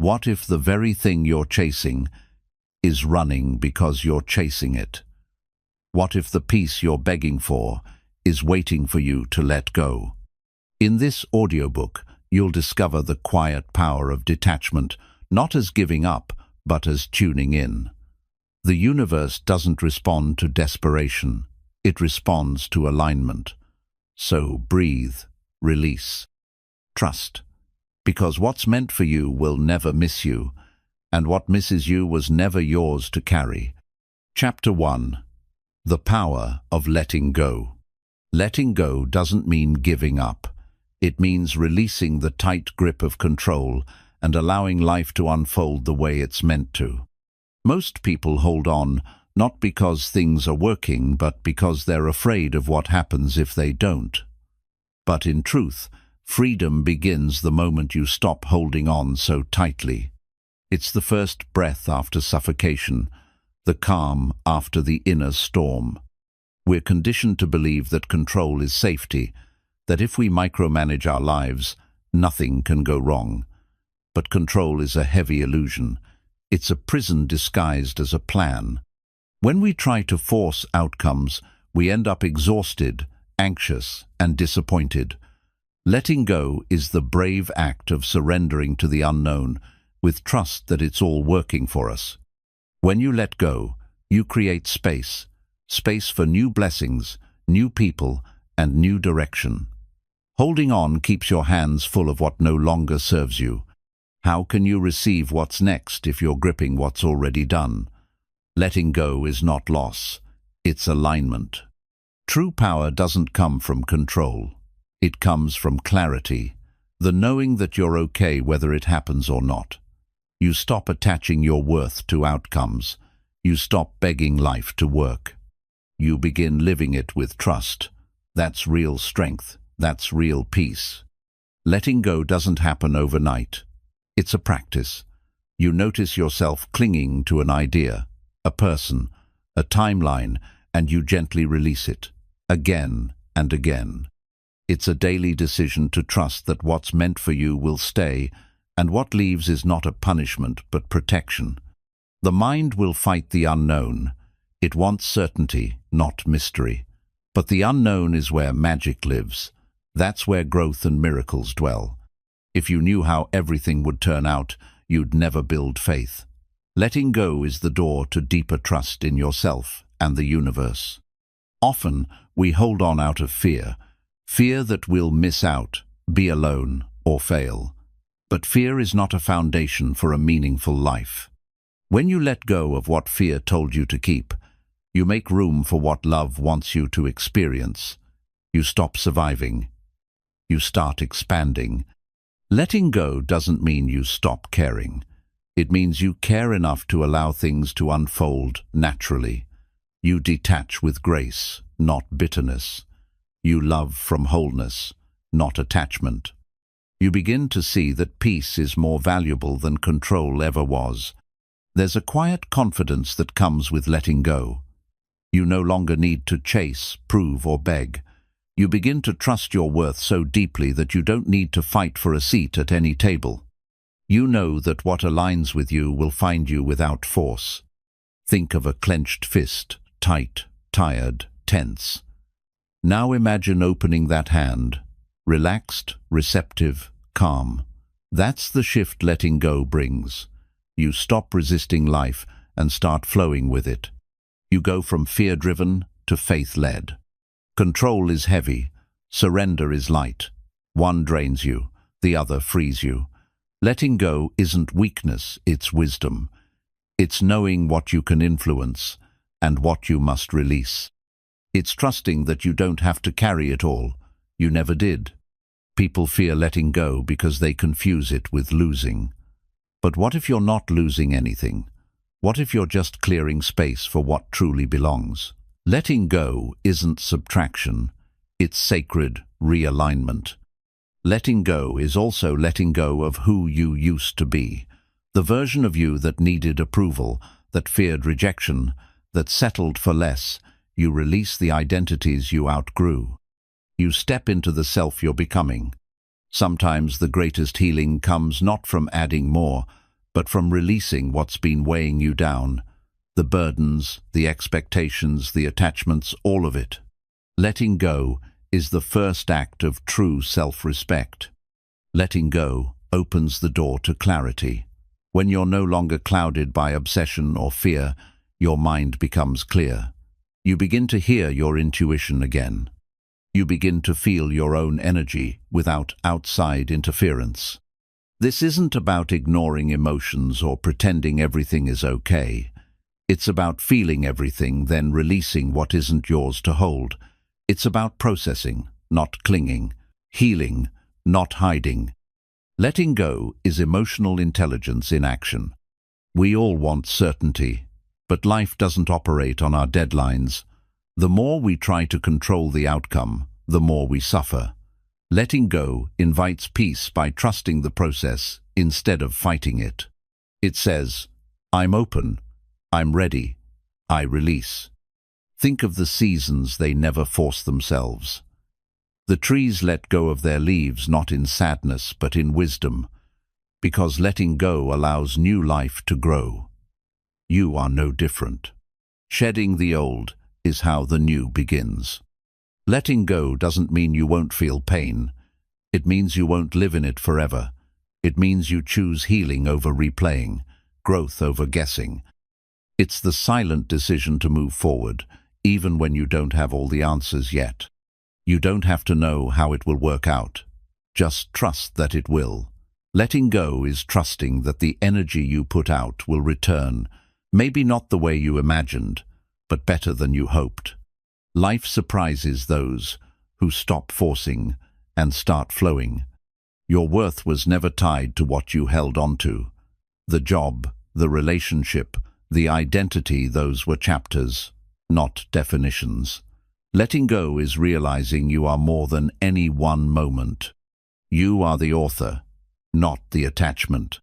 What if the very thing you're chasing is running because you're chasing it? What if the peace you're begging for is waiting for you to let go? In this audiobook, you'll discover the quiet power of detachment, not as giving up, but as tuning in. The universe doesn't respond to desperation. It responds to alignment. So breathe, release, trust. Because what's meant for you will never miss you, and what misses you was never yours to carry. Chapter 1. The Power of Letting Go. Letting go doesn't mean giving up. It means releasing the tight grip of control and allowing life to unfold the way it's meant to. Most people hold on, not because things are working, but because they're afraid of what happens if they don't. But in truth, freedom begins the moment you stop holding on so tightly. It's the first breath after suffocation, the calm after the inner storm. We're conditioned to believe that control is safety, that if we micromanage our lives, nothing can go wrong. But control is a heavy illusion. It's a prison disguised as a plan. When we try to force outcomes, we end up exhausted, anxious, and disappointed. Letting go is the brave act of surrendering to the unknown, with trust that it's all working for us. When you let go, you create space for new blessings, new people, and new direction. Holding on keeps your hands full of what no longer serves you. How can you receive what's next if you're gripping what's already done? Letting go is not loss, it's alignment. True power doesn't come from control. It comes from clarity, the knowing that you're okay whether it happens or not. You stop attaching your worth to outcomes. You stop begging life to work. You begin living it with trust. That's real strength. That's real peace. Letting go doesn't happen overnight. It's a practice. You notice yourself clinging to an idea, a person, a timeline, and you gently release it, again and again. It's a daily decision to trust that what's meant for you will stay, and what leaves is not a punishment but protection. The mind will fight the unknown. It wants certainty, not mystery. But the unknown is where magic lives. That's where growth and miracles dwell. If you knew how everything would turn out, you'd never build faith. Letting go is the door to deeper trust in yourself and the universe. Often, we hold on out of fear that we'll miss out, be alone, or fail. But fear is not a foundation for a meaningful life. When you let go of what fear told you to keep, you make room for what love wants you to experience. You stop surviving. You start expanding. Letting go doesn't mean you stop caring. It means you care enough to allow things to unfold naturally. You detach with grace, not bitterness. You love from wholeness, not attachment. You begin to see that peace is more valuable than control ever was. There's a quiet confidence that comes with letting go. You no longer need to chase, prove, or beg. You begin to trust your worth so deeply that you don't need to fight for a seat at any table. You know that what aligns with you will find you without force. Think of a clenched fist, tight, tired, tense. Now imagine opening that hand, relaxed, receptive, calm. That's the shift letting go brings. You stop resisting life and start flowing with it. You go from fear-driven to faith-led. Control is heavy, surrender is light. One drains you, the other frees you. Letting go isn't weakness, it's wisdom. It's knowing what you can influence and what you must release. It's trusting that you don't have to carry it all. You never did. People fear letting go because they confuse it with losing. But what if you're not losing anything? What if you're just clearing space for what truly belongs? Letting go isn't subtraction, it's sacred realignment. Letting go is also letting go of who you used to be, the version of you that needed approval, that feared rejection, that settled for less. You release the identities you outgrew. You step into the self you're becoming. Sometimes the greatest healing comes not from adding more, but from releasing what's been weighing you down, the burdens, the expectations, the attachments, all of it. Letting go is the first act of true self-respect. Letting go opens the door to clarity. When you're no longer clouded by obsession or fear, your mind becomes clear. You begin to hear your intuition again. You begin to feel your own energy without outside interference. This isn't about ignoring emotions or pretending everything is okay. It's about feeling everything, then releasing what isn't yours to hold. It's about processing, not clinging, healing, not hiding. Letting go is emotional intelligence in action. We all want certainty, but life doesn't operate on our deadlines. The more we try to control the outcome, the more we suffer. Letting go invites peace by trusting the process instead of fighting it. It says, I'm open, I'm ready, I release. Think of the seasons they never force themselves. The trees let go of their leaves not in sadness but in wisdom, because letting go allows new life to grow. You are no different. Shedding the old is how the new begins. Letting go doesn't mean you won't feel pain. It means you won't live in it forever. It means you choose healing over replaying, growth over guessing. It's the silent decision to move forward, even when you don't have all the answers yet. You don't have to know how it will work out. Just trust that it will. Letting go is trusting that the energy you put out will return, maybe not the way you imagined, but better than you hoped. Life surprises those who stop forcing and start flowing. Your worth was never tied to what you held onto. The job, the relationship, the identity, those were chapters, not definitions. Letting go is realizing you are more than any one moment. You are the author, not the attachment.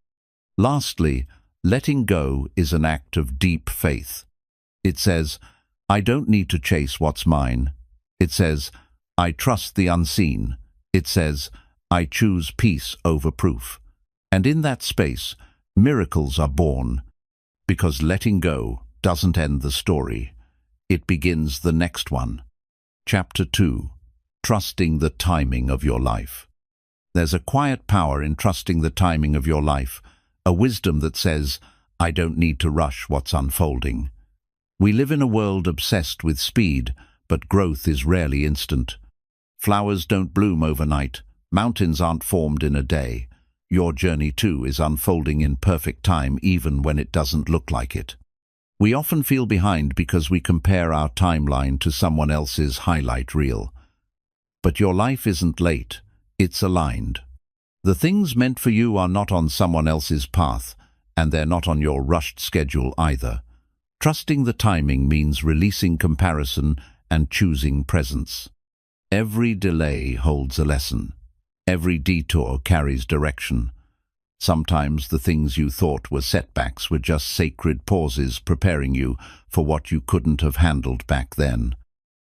Lastly, letting go is an act of deep faith. It says, I don't need to chase what's mine. It says, I trust the unseen. It says, I choose peace over proof. And in that space, miracles are born. Because letting go doesn't end the story. It begins the next one. Chapter 2. Trusting the timing of your life. There's a quiet power in trusting the timing of your life, a wisdom that says, I don't need to rush what's unfolding. We live in a world obsessed with speed, but growth is rarely instant. Flowers don't bloom overnight. Mountains aren't formed in a day. Your journey too is unfolding in perfect time even when it doesn't look like it. We often feel behind because we compare our timeline to someone else's highlight reel. But your life isn't late, it's aligned. The things meant for you are not on someone else's path, and they're not on your rushed schedule either. Trusting the timing means releasing comparison and choosing presence. Every delay holds a lesson. Every detour carries direction. Sometimes the things you thought were setbacks were just sacred pauses preparing you for what you couldn't have handled back then.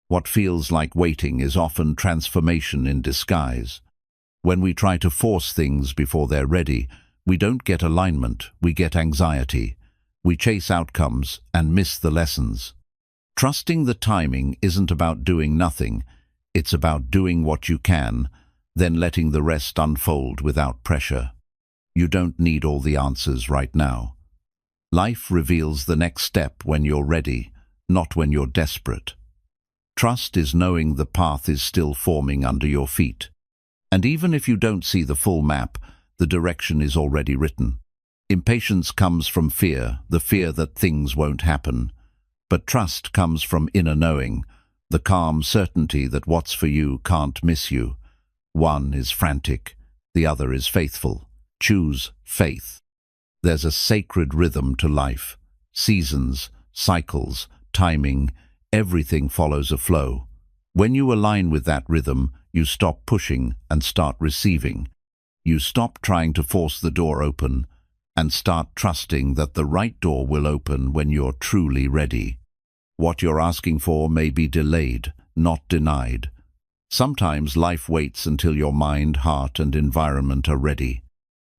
What feels like waiting is often transformation in disguise. When we try to force things before they're ready, we don't get alignment, we get anxiety. We chase outcomes and miss the lessons. Trusting the timing isn't about doing nothing, it's about doing what you can, then letting the rest unfold without pressure. You don't need all the answers right now. Life reveals the next step when you're ready, not when you're desperate. Trust is knowing the path is still forming under your feet. And even if you don't see the full map, the direction is already written. Impatience comes from fear, the fear that things won't happen. But trust comes from inner knowing, the calm certainty that what's for you can't miss you. One is frantic, the other is faithful. Choose faith. There's a sacred rhythm to life. Seasons, cycles, timing, everything follows a flow. When you align with that rhythm, you stop pushing and start receiving. You stop trying to force the door open and start trusting that the right door will open when you're truly ready. What you're asking for may be delayed, not denied. Sometimes life waits until your mind, heart, and environment are ready.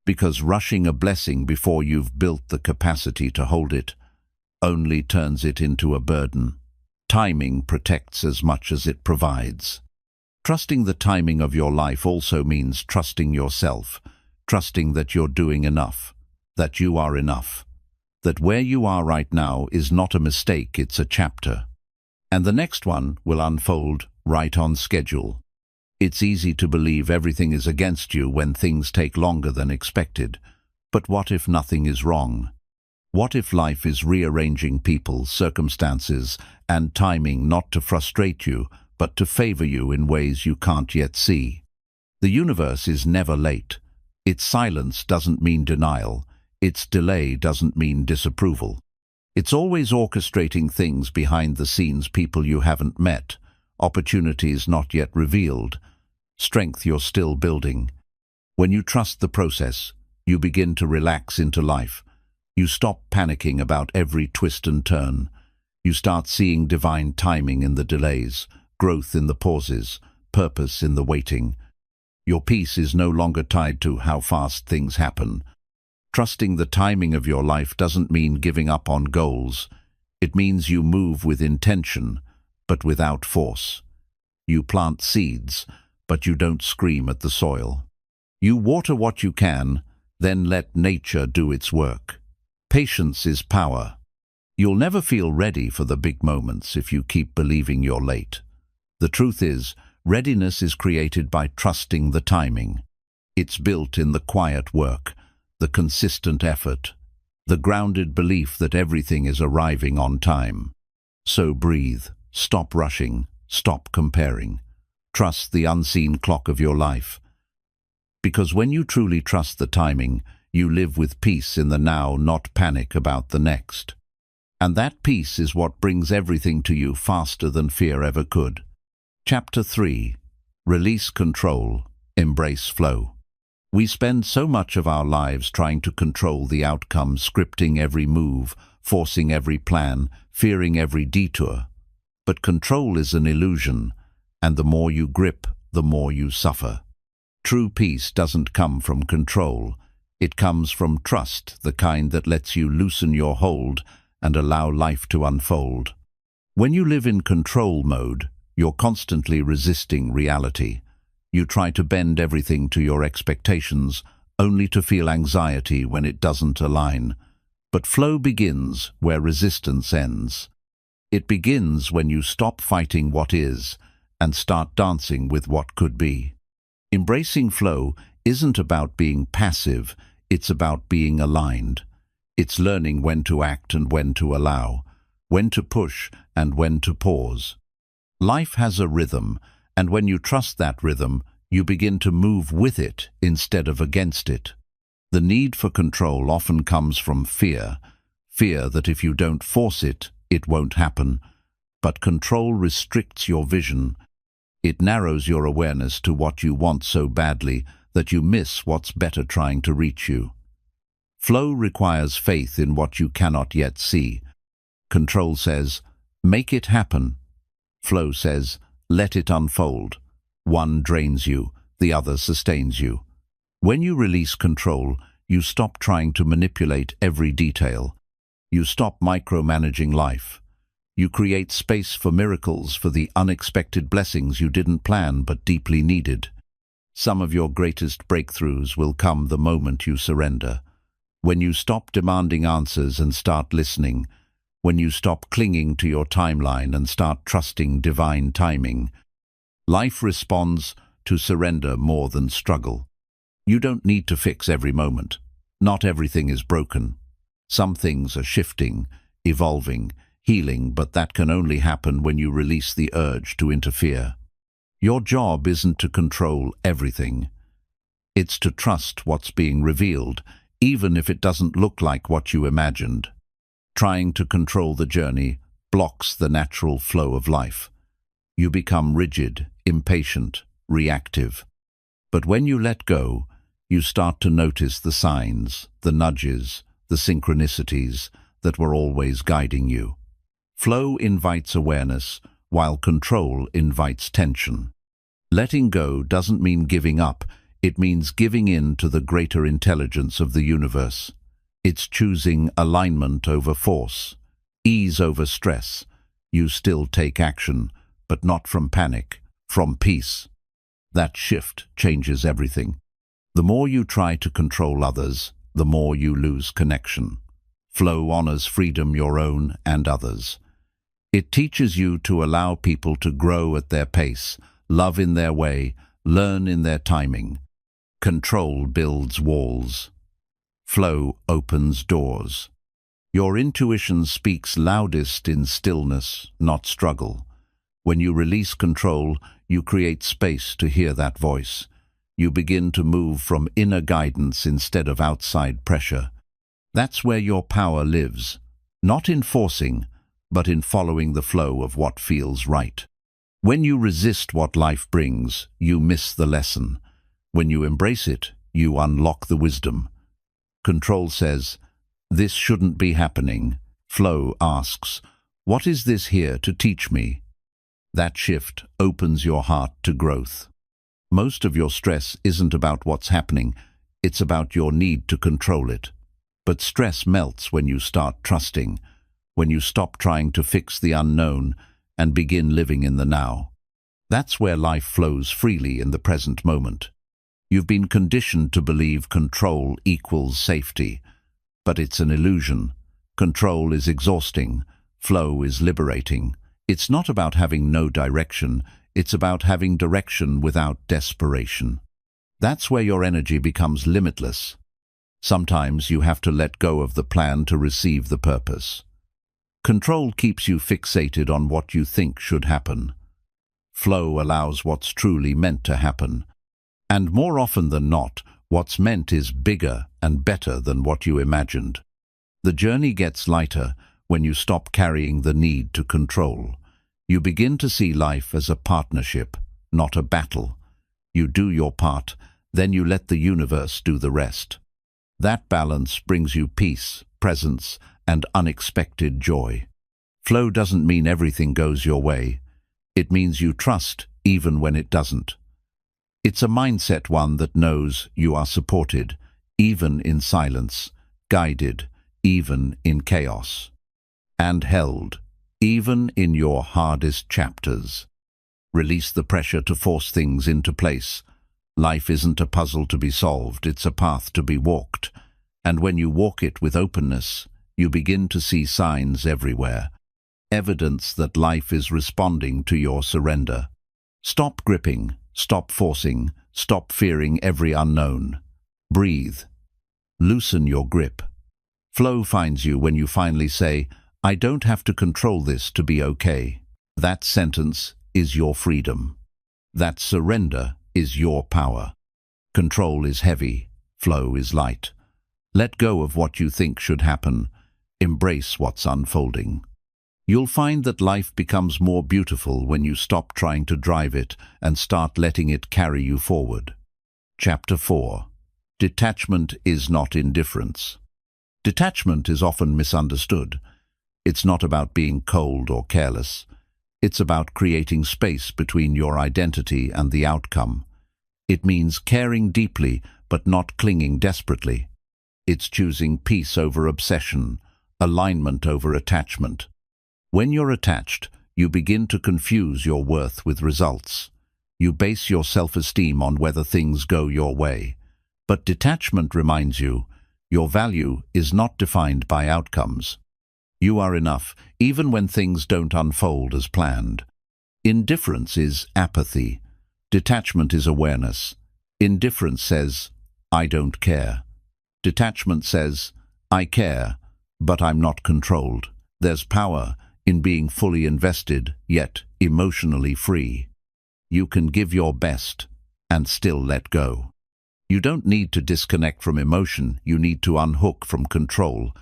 Because rushing a blessing before you've built the capacity to hold it only turns it into a burden. Timing protects as much as it provides. Trusting the timing of your life also means trusting yourself, trusting that you're doing enough, that you are enough, that where you are right now is not a mistake, it's a chapter. And the next one will unfold right on schedule. It's easy to believe everything is against you when things take longer than expected. But what if nothing is wrong? What if life is rearranging people, circumstances, and timing not to frustrate you, but to favor you in ways you can't yet see? The universe is never late. Its silence doesn't mean denial. Its delay doesn't mean disapproval. It's always orchestrating things behind the scenes, people you haven't met, opportunities not yet revealed, strength you're still building. When you trust the process, you begin to relax into life. You stop panicking about every twist and turn. You start seeing divine timing in the delays, growth in the pauses, purpose in the waiting. Your peace is no longer tied to how fast things happen. Trusting the timing of your life doesn't mean giving up on goals. It means you move with intention, but without force. You plant seeds, but you don't scream at the soil. You water what you can, then let nature do its work. Patience is power. You'll never feel ready for the big moments if you keep believing you're late. The truth is, readiness is created by trusting the timing. It's built in the quiet work, the consistent effort, the grounded belief that everything is arriving on time. So breathe, stop rushing, stop comparing. Trust the unseen clock of your life. Because when you truly trust the timing, you live with peace in the now, not panic about the next. And that peace is what brings everything to you faster than fear ever could. Chapter 3. Release control, embrace flow. We spend so much of our lives trying to control the outcome, scripting every move, forcing every plan, fearing every detour. But control is an illusion, and the more you grip, the more you suffer. True peace doesn't come from control. It comes from trust, the kind that lets you loosen your hold and allow life to unfold. When you live in control mode, you're constantly resisting reality. You try to bend everything to your expectations, only to feel anxiety when it doesn't align. But flow begins where resistance ends. It begins when you stop fighting what is and start dancing with what could be. Embracing flow isn't about being passive, it's about being aligned. It's learning when to act and when to allow, when to push and when to pause. Life has a rhythm, and when you trust that rhythm, you begin to move with it instead of against it. The need for control often comes from fear. Fear that if you don't force it, it won't happen. But control restricts your vision. It narrows your awareness to what you want so badly that you miss what's better trying to reach you. Flow requires faith in what you cannot yet see. Control says, make it happen. Flow says, let it unfold. One drains you, the other sustains you. When you release control, you stop trying to manipulate every detail. You stop micromanaging life. You create space for miracles, for the unexpected blessings you didn't plan but deeply needed. Some of your greatest breakthroughs will come the moment you surrender. When you stop demanding answers and start listening. When you stop clinging to your timeline and start trusting divine timing. Life responds to surrender more than struggle. You don't need to fix every moment. Not everything is broken. Some things are shifting, evolving, healing, but that can only happen when you release the urge to interfere. Your job isn't to control everything. It's to trust what's being revealed, even if it doesn't look like what you imagined. Trying to control the journey blocks the natural flow of life. You become rigid, impatient, reactive. But when you let go, you start to notice the signs, the nudges, the synchronicities that were always guiding you. Flow invites awareness, while control invites tension. Letting go doesn't mean giving up, It means giving in to the greater intelligence of the universe. It's choosing alignment over force, ease over stress. You still take action, but not from panic, from peace. That shift changes everything. The more you try to control others, the more you lose connection. Flow honors freedom, your own and others. It teaches you to allow people to grow at their pace, love in their way, learn in their timing. Control builds walls. Flow opens doors. Your intuition speaks loudest in stillness, not struggle. When you release control, you create space to hear that voice. You begin to move from inner guidance instead of outside pressure. That's where your power lives, not in forcing, but in following the flow of what feels right. When you resist what life brings, you miss the lesson. When you embrace it, you unlock the wisdom. Control says, "This shouldn't be happening." Flow asks, "What is this here to teach me?" That shift opens your heart to growth. Most of your stress isn't about what's happening, it's about your need to control it. But stress melts when you start trusting, when you stop trying to fix the unknown and begin living in the now. That's where life flows freely in the present moment. You've been conditioned to believe control equals safety, but it's an illusion. Control is exhausting, flow is liberating. It's not about having no direction, it's about having direction without desperation. That's where your energy becomes limitless. Sometimes you have to let go of the plan to receive the purpose. Control keeps you fixated on what you think should happen. Flow allows what's truly meant to happen. And more often than not, what's meant is bigger and better than what you imagined. The journey gets lighter when you stop carrying the need to control. You begin to see life as a partnership, not a battle. You do your part, then you let the universe do the rest. That balance brings you peace, presence, and unexpected joy. Flow doesn't mean everything goes your way. It means you trust even when it doesn't. It's a mindset one that knows you are supported, even in silence, guided, even in chaos, and held, even in your hardest chapters. Release the pressure to force things into place. Life isn't a puzzle to be solved, it's a path to be walked. And when you walk it with openness, you begin to see signs everywhere. Evidence that life is responding to your surrender. Stop gripping, stop forcing, stop fearing every unknown. Breathe. Loosen your grip. Flow finds you when you finally say, "I don't have to control this to be okay." That sentence is your freedom. That surrender is your power. Control is heavy, flow is light. Let go of what you think should happen. Embrace what's unfolding. You'll find that life becomes more beautiful when you stop trying to drive it and start letting it carry you forward. Chapter 4. Detachment is not indifference. Detachment is often misunderstood. It's not about being cold or careless. It's about creating space between your identity and the outcome. It means caring deeply but not clinging desperately. It's choosing peace over obsession, alignment over attachment. When you're attached, you begin to confuse your worth with results. You base your self-esteem on whether things go your way. But detachment reminds you, your value is not defined by outcomes. You are enough, even when things don't unfold as planned. Indifference is apathy. Detachment is awareness. Indifference says, "I don't care." Detachment says, "I care, but I'm not controlled." There's power in being fully invested, yet emotionally free. You can give your best and still let go. You don't need to disconnect from emotion, you need to unhook from control.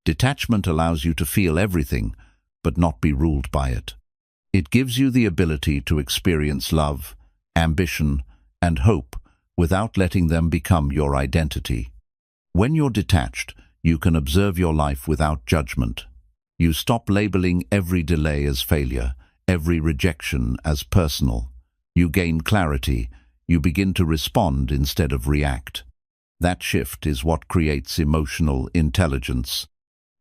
Detachment allows you to feel everything, but not be ruled by it. It gives you the ability to experience love, ambition, and hope without letting them become your identity. When you're detached, you can observe your life without judgment. You stop labeling every delay as failure, every rejection as personal. You gain clarity. You begin to respond instead of react. That shift is what creates emotional intelligence.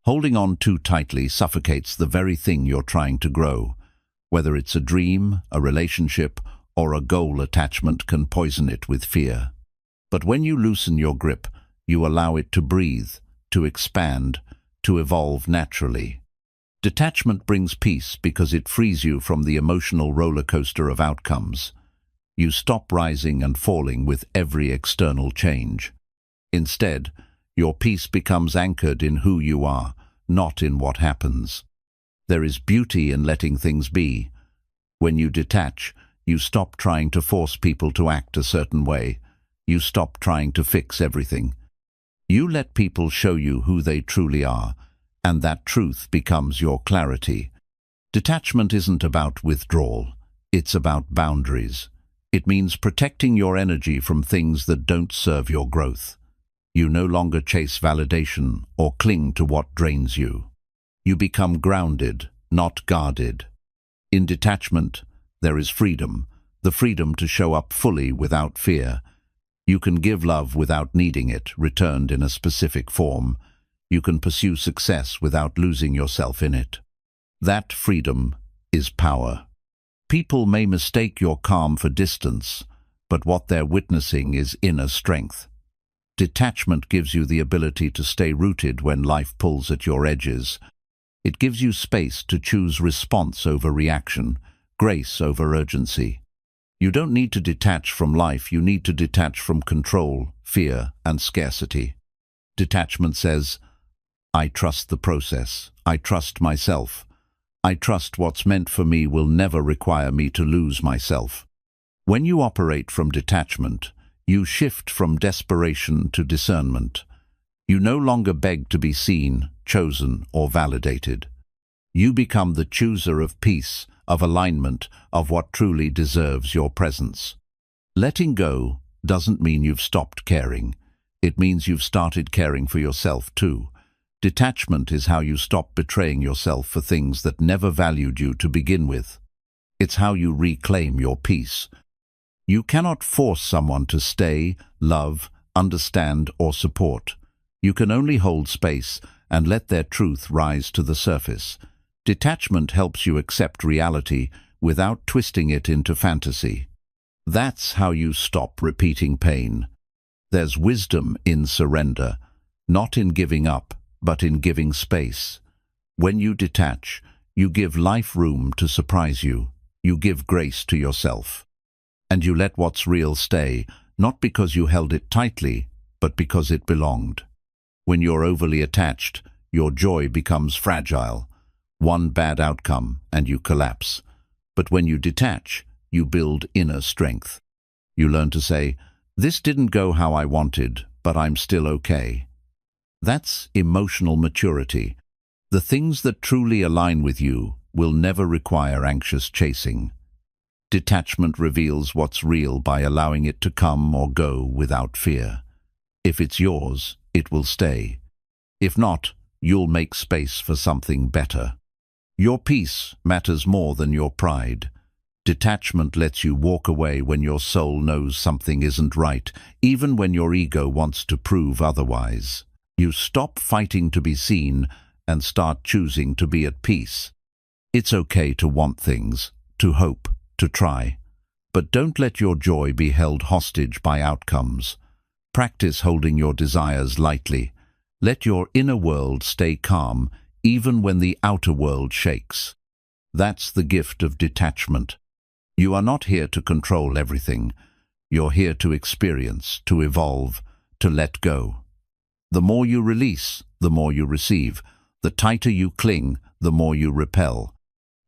Holding on too tightly suffocates the very thing you're trying to grow. Whether it's a dream, a relationship, or a goal, attachment can poison it with fear. But when you loosen your grip, you allow it to breathe, to expand, to evolve naturally. Detachment brings peace because it frees you from the emotional roller coaster of outcomes. You stop rising and falling with every external change. Instead, your peace becomes anchored in who you are, not in what happens. There is beauty in letting things be. When you detach, you stop trying to force people to act a certain way. You stop trying to fix everything. You let people show you who they truly are, and that truth becomes your clarity. Detachment isn't about withdrawal. It's about boundaries. It means protecting your energy from things that don't serve your growth. You no longer chase validation or cling to what drains you. You become grounded, not guarded. In detachment, there is freedom, the freedom to show up fully without fear. You can give love without needing it, returned in a specific form. You can pursue success without losing yourself in it. That freedom is power. People may mistake your calm for distance, but what they're witnessing is inner strength. Detachment gives you the ability to stay rooted when life pulls at your edges. It gives you space to choose response over reaction, grace over urgency. You don't need to detach from life, you need to detach from control, fear, and scarcity. Detachment says, I trust the process, I trust myself. I trust what's meant for me will never require me to lose myself. When you operate from detachment, you shift from desperation to discernment. You no longer beg to be seen, chosen, or validated. You become the chooser of peace, of alignment, of what truly deserves your presence. Letting go doesn't mean you've stopped caring. It means you've started caring for yourself too. Detachment is how you stop betraying yourself for things that never valued you to begin with. It's how you reclaim your peace. You cannot force someone to stay, love, understand, or support. You can only hold space and let their truth rise to the surface. Detachment helps you accept reality without twisting it into fantasy. That's how you stop repeating pain. There's wisdom in surrender, not in giving up, but in giving space. When you detach, you give life room to surprise you. You give grace to yourself. And you let what's real stay, not because you held it tightly, but because it belonged. When you're overly attached, your joy becomes fragile. One bad outcome, and you collapse. But when you detach, you build inner strength. You learn to say, this didn't go how I wanted, but I'm still okay. That's emotional maturity. The things that truly align with you will never require anxious chasing. Detachment reveals what's real by allowing it to come or go without fear. If it's yours, it will stay. If not, you'll make space for something better. Your peace matters more than your pride. Detachment lets you walk away when your soul knows something isn't right, even when your ego wants to prove otherwise. You stop fighting to be seen and start choosing to be at peace. It's okay to want things, to hope, to try. But don't let your joy be held hostage by outcomes. Practice holding your desires lightly. Let your inner world stay calm, even when the outer world shakes. That's the gift of detachment. You are not here to control everything. You're here to experience, to evolve, to let go. The more you release, the more you receive. The tighter you cling, the more you repel.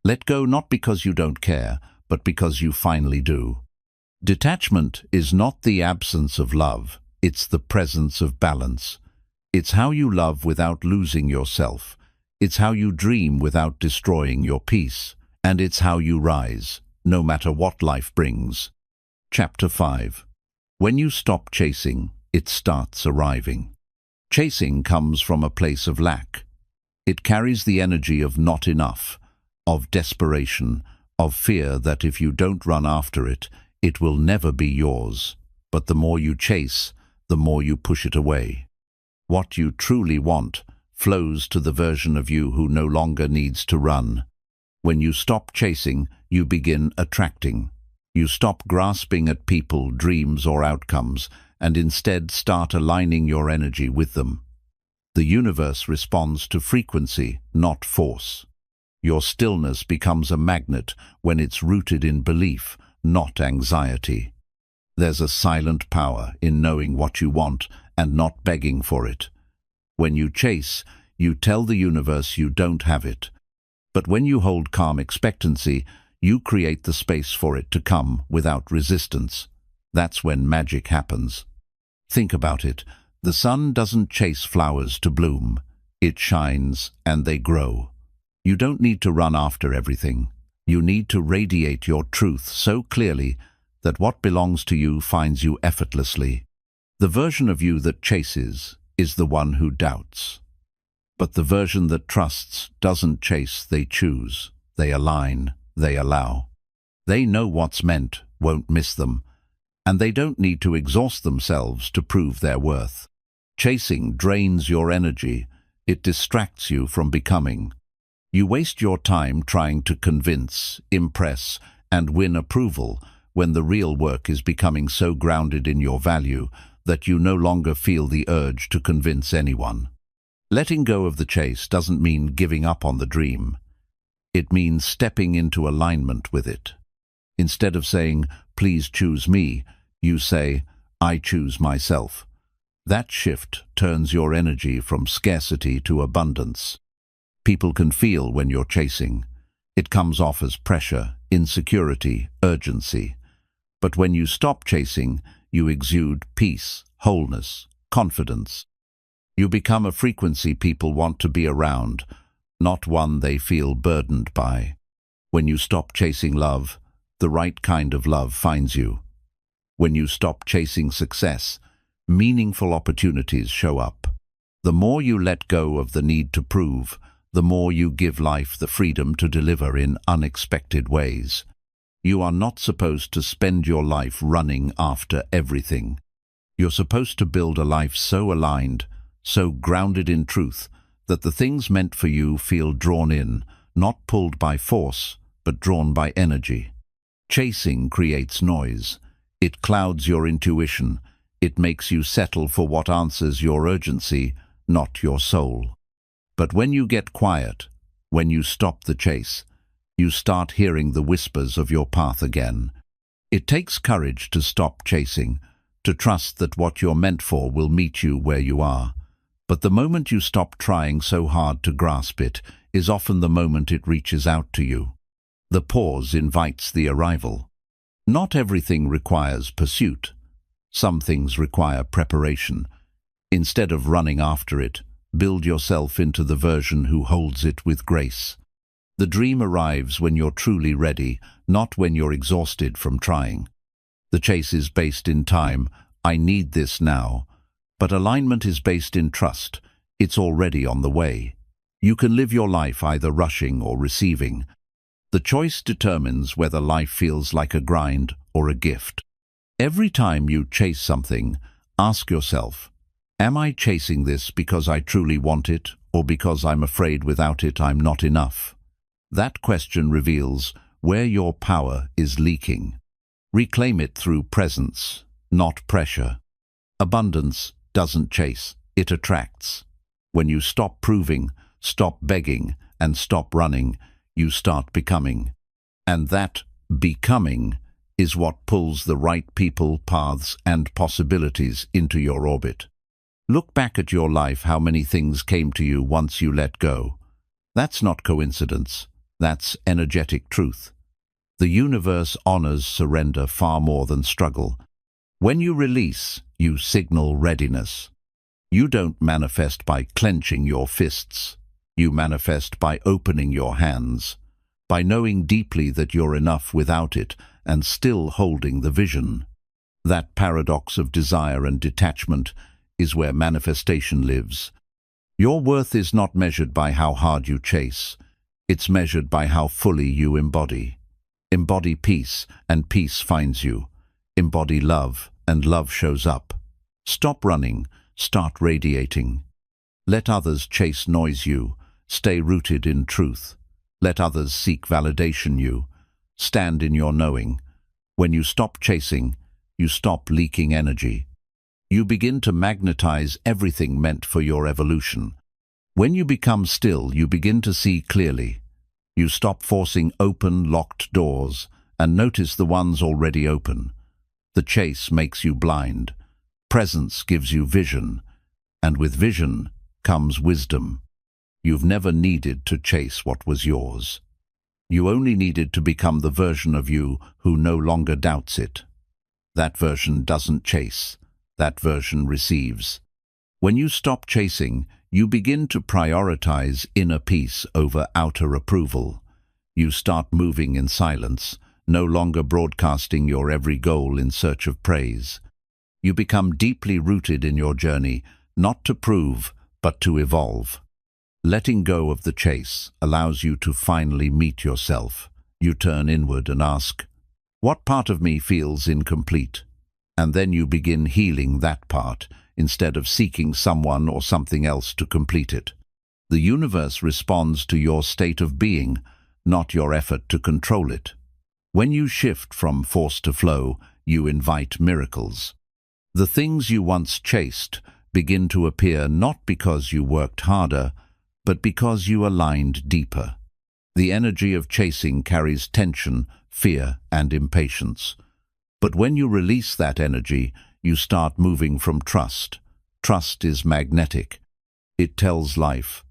Let go not because you don't care, but because you finally do. Detachment is not the absence of love, it's the presence of balance. It's how you love without losing yourself. It's how you dream without destroying your peace. And it's how you rise, no matter what life brings. Chapter 5. When you stop chasing, it starts arriving. Chasing comes from a place of lack. It carries the energy of not enough, of desperation, of fear that if you don't run after it, it will never be yours. But the more you chase, the more you push it away. What you truly want flows to the version of you who no longer needs to run. When you stop chasing, you begin attracting. You stop grasping at people, dreams, or outcomes, and instead start aligning your energy with them. The universe responds to frequency, not force. Your stillness becomes a magnet when it's rooted in belief, not anxiety. There's a silent power in knowing what you want and not begging for it. When you chase, you tell the universe you don't have it. But when you hold calm expectancy, you create the space for it to come without resistance. That's when magic happens. Think about it. The sun doesn't chase flowers to bloom. It shines and they grow. You don't need to run after everything. You need to radiate your truth so clearly that what belongs to you finds you effortlessly. The version of you that chases is the one who doubts. But the version that trusts doesn't chase, they choose, they align, they allow. They know what's meant, won't miss them, and they don't need to exhaust themselves to prove their worth. Chasing drains your energy. It distracts you from becoming. You waste your time trying to convince, impress, and win approval when the real work is becoming so grounded in your value that you no longer feel the urge to convince anyone. Letting go of the chase doesn't mean giving up on the dream. It means stepping into alignment with it. Instead of saying, "Please choose me," you say, "I choose myself." That shift turns your energy from scarcity to abundance. People can feel when you're chasing. It comes off as pressure, insecurity, urgency. But when you stop chasing, you exude peace, wholeness, confidence. You become a frequency people want to be around, not one they feel burdened by. When you stop chasing love, the right kind of love finds you. When you stop chasing success, meaningful opportunities show up. The more you let go of the need to prove, the more you give life the freedom to deliver in unexpected ways. You are not supposed to spend your life running after everything. You're supposed to build a life so aligned, so grounded in truth, that the things meant for you feel drawn in, not pulled by force, but drawn by energy. Chasing creates noise. It clouds your intuition. It makes you settle for what answers your urgency, not your soul. But when you get quiet, when you stop the chase, you start hearing the whispers of your path again. It takes courage to stop chasing, to trust that what you're meant for will meet you where you are. But the moment you stop trying so hard to grasp it is often the moment it reaches out to you. The pause invites the arrival. Not everything requires pursuit. Some things require preparation. Instead of running after it, build yourself into the version who holds it with grace. The dream arrives when you're truly ready, not when you're exhausted from trying. The chase is based in time. I need this now. But alignment is based in trust. It's already on the way. You can live your life either rushing or receiving. The choice determines whether life feels like a grind or a gift. Every time you chase something, ask yourself, am I chasing this because I truly want it, or because I'm afraid without it I'm not enough? That question reveals where your power is leaking. Reclaim it through presence, not pressure. Abundance doesn't chase, it attracts. When you stop proving, stop begging, and stop running, you start becoming. And that becoming is what pulls the right people, paths, and possibilities into your orbit. Look back at your life, how many things came to you once you let go. That's not coincidence. That's energetic truth. The universe honors surrender far more than struggle. When you release, you signal readiness. You don't manifest by clenching your fists. You manifest by opening your hands, by knowing deeply that you're enough without it and still holding the vision. That paradox of desire and detachment is where manifestation lives. Your worth is not measured by how hard you chase. It's measured by how fully you embody. Embody peace, and peace finds you. Embody love, and love shows up. Stop running, start radiating. Let others chase noise you, stay rooted in truth. Let others seek validation you, stand in your knowing. When you stop chasing, you stop leaking energy. You begin to magnetize everything meant for your evolution. When you become still, you begin to see clearly. You stop forcing open, locked doors and notice the ones already open. The chase makes you blind. Presence gives you vision, and with vision comes wisdom. You've never needed to chase what was yours. You only needed to become the version of you who no longer doubts it. That version doesn't chase. That version receives. When you stop chasing, you begin to prioritize inner peace over outer approval. You start moving in silence, no longer broadcasting your every goal in search of praise. You become deeply rooted in your journey, not to prove, but to evolve. Letting go of the chase allows you to finally meet yourself. You turn inward and ask, what part of me feels incomplete? And then you begin healing that part, instead of seeking someone or something else to complete it. The universe responds to your state of being, not your effort to control it. When you shift from force to flow, you invite miracles. The things you once chased begin to appear not because you worked harder, but because you aligned deeper. The energy of chasing carries tension, fear, and impatience. But when you release that energy, you start moving from trust. Trust is magnetic. It tells life,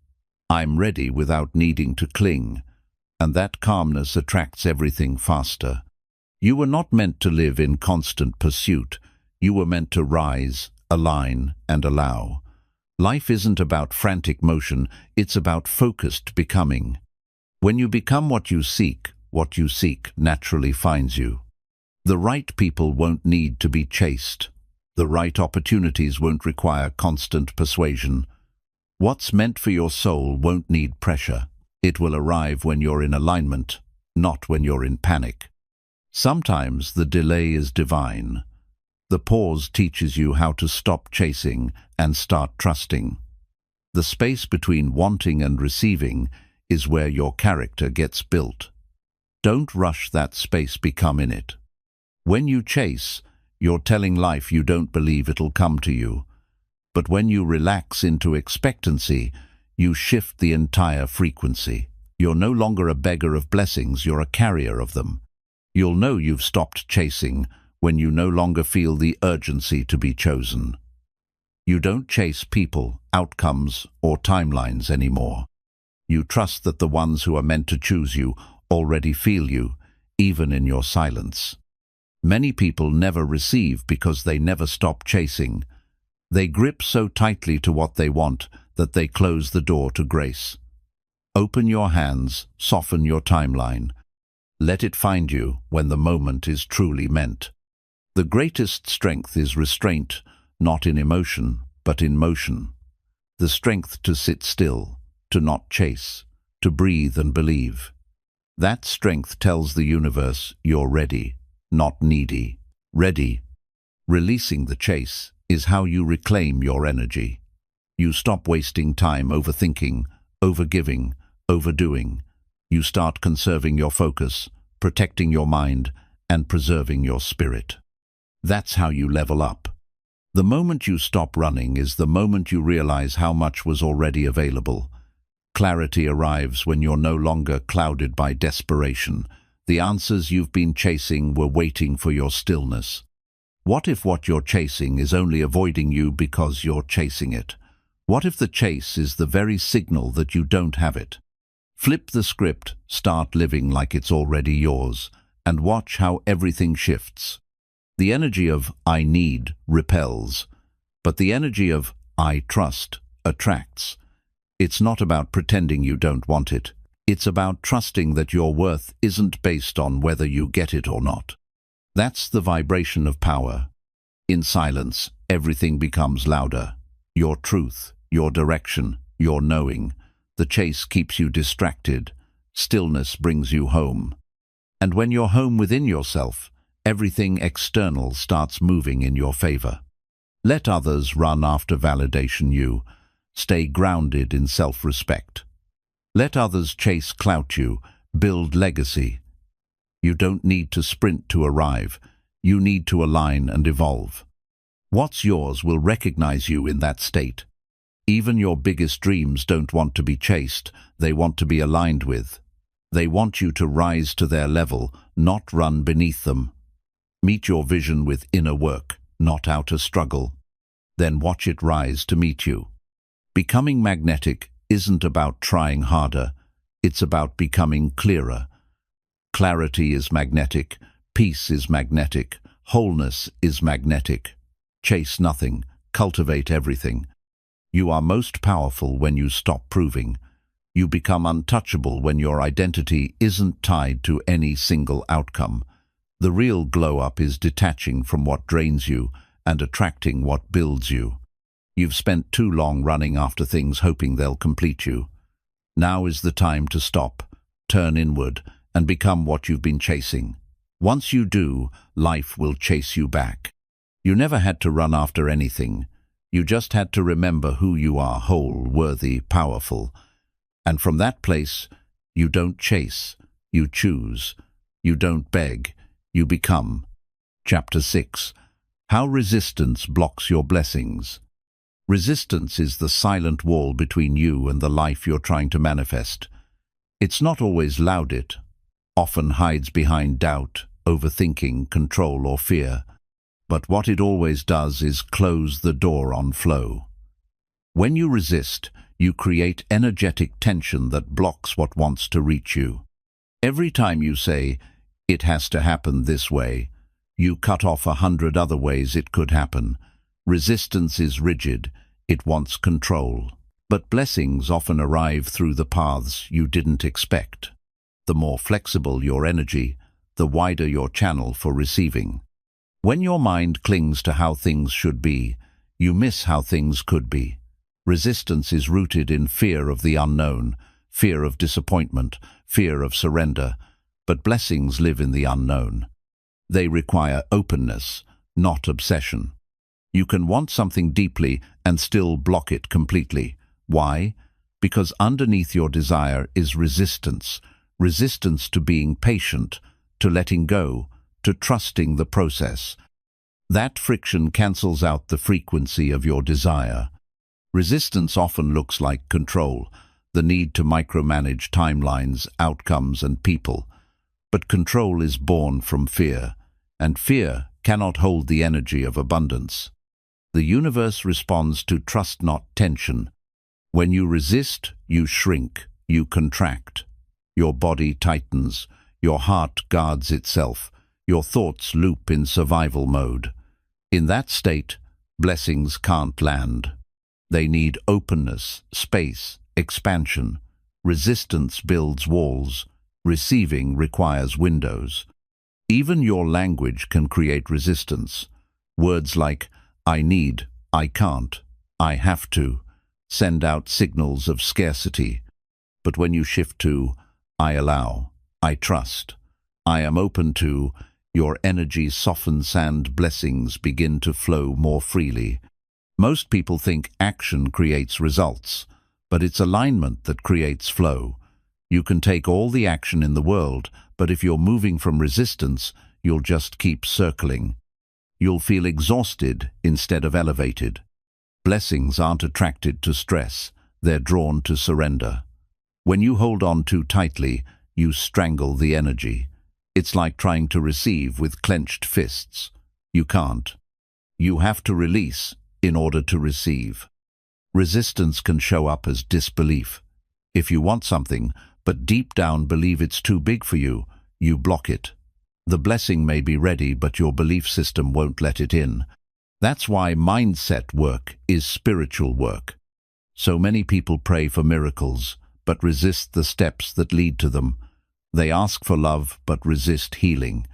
I'm ready without needing to cling, and that calmness attracts everything faster. You were not meant to live in constant pursuit. You were meant to rise, align, and allow. Life isn't about frantic motion, it's about focused becoming. When you become what you seek naturally finds you. The right people won't need to be chased. The right opportunities won't require constant persuasion. What's meant for your soul won't need pressure. It will arrive when you're in alignment, not when you're in panic. Sometimes the delay is divine. The pause teaches you how to stop chasing and start trusting. The space between wanting and receiving is where your character gets built. Don't rush that space, become in it. When you chase, you're telling life you don't believe it'll come to you. But when you relax into expectancy, you shift the entire frequency. You're no longer a beggar of blessings, you're a carrier of them. You'll know you've stopped chasing when you no longer feel the urgency to be chosen. You don't chase people, outcomes, or timelines anymore. You trust that the ones who are meant to choose you already feel you, even in your silence. Many people never receive because they never stop chasing. They grip so tightly to what they want that they close the door to grace. Open your hands, soften your timeline. Let it find you when the moment is truly meant. The greatest strength is restraint, not in emotion, but in motion. The strength to sit still, to not chase, to breathe and believe. That strength tells the universe you're ready, not needy. Ready. Releasing the chase is how you reclaim your energy. You stop wasting time overthinking, overgiving, overdoing. You start conserving your focus, protecting your mind, and preserving your spirit. That's how you level up. The moment you stop running is the moment you realize how much was already available. Clarity arrives when you're no longer clouded by desperation. The answers you've been chasing were waiting for your stillness. What if what you're chasing is only avoiding you because you're chasing it? What if the chase is the very signal that you don't have it? Flip the script, start living like it's already yours, and watch how everything shifts. The energy of I need repels, but the energy of I trust attracts. It's not about pretending you don't want it. It's about trusting that your worth isn't based on whether you get it or not. That's the vibration of power. In silence, everything becomes louder. Your truth, your direction, your knowing. The chase keeps you distracted. Stillness brings you home. And when you're home within yourself, Everything external starts moving in your favor. Let others run after validation you. Stay grounded in self-respect. Let others chase clout you, build legacy. You don't need to sprint to arrive. You need to align and evolve. What's yours will recognize you in that state. Even your biggest dreams don't want to be chased, they want to be aligned with. They want you to rise to their level, not run beneath them. Meet your vision with inner work, not outer struggle. Then watch it rise to meet you. Becoming magnetic isn't about trying harder, it's about becoming clearer. Clarity is magnetic, peace is magnetic, wholeness is magnetic. Chase nothing, cultivate everything. You are most powerful when you stop proving. You become untouchable when your identity isn't tied to any single outcome. The real glow-up is detaching from what drains you and attracting what builds you. You've spent too long running after things hoping they'll complete you. Now is the time to stop, turn inward, and become what you've been chasing. Once you do, life will chase you back. You never had to run after anything. You just had to remember who you are, whole, worthy, powerful. And from that place, you don't chase, you choose. You don't beg, you become. Chapter 6. How resistance blocks your blessings. Resistance is the silent wall between you and the life you're trying to manifest. It's not always loud, it often hides behind doubt, overthinking, control, or fear. But what it always does is close the door on flow. When you resist, you create energetic tension that blocks what wants to reach you. Every time you say, "It has to happen this way," you cut off 100 other ways it could happen. Resistance is rigid, it wants control. But blessings often arrive through the paths you didn't expect. The more flexible your energy, the wider your channel for receiving. When your mind clings to how things should be, you miss how things could be. Resistance is rooted in fear of the unknown, fear of disappointment, fear of surrender. But blessings live in the unknown. They require openness, not obsession. You can want something deeply and still block it completely. Why? Because underneath your desire is resistance. Resistance to being patient, to letting go, to trusting the process. That friction cancels out the frequency of your desire. Resistance often looks like control, the need to micromanage timelines, outcomes, and people. But control is born from fear, and fear cannot hold the energy of abundance. The universe responds to trust, not tension. When you resist, you shrink, you contract. Your body tightens, your heart guards itself, your thoughts loop in survival mode. In that state, blessings can't land. They need openness, space, expansion. Resistance builds walls. Receiving requires windows. Even your language can create resistance. Words like "I need," "I can't," "I have to" send out signals of scarcity. But when you shift to "I allow," "I trust," "I am open to," your energy softens and blessings begin to flow more freely. Most people think action creates results, but it's alignment that creates flow. You can take all the action in the world, but if you're moving from resistance, you'll just keep circling. You'll feel exhausted instead of elevated. Blessings aren't attracted to stress, they're drawn to surrender. When you hold on too tightly, you strangle the energy. It's like trying to receive with clenched fists. You can't. You have to release in order to receive. Resistance can show up as disbelief. If you want something, but deep down believe it's too big for you, you block it. The blessing may be ready, but your belief system won't let it in. That's why mindset work is spiritual work. So many people pray for miracles, but resist the steps that lead to them. They ask for love, but resist healing.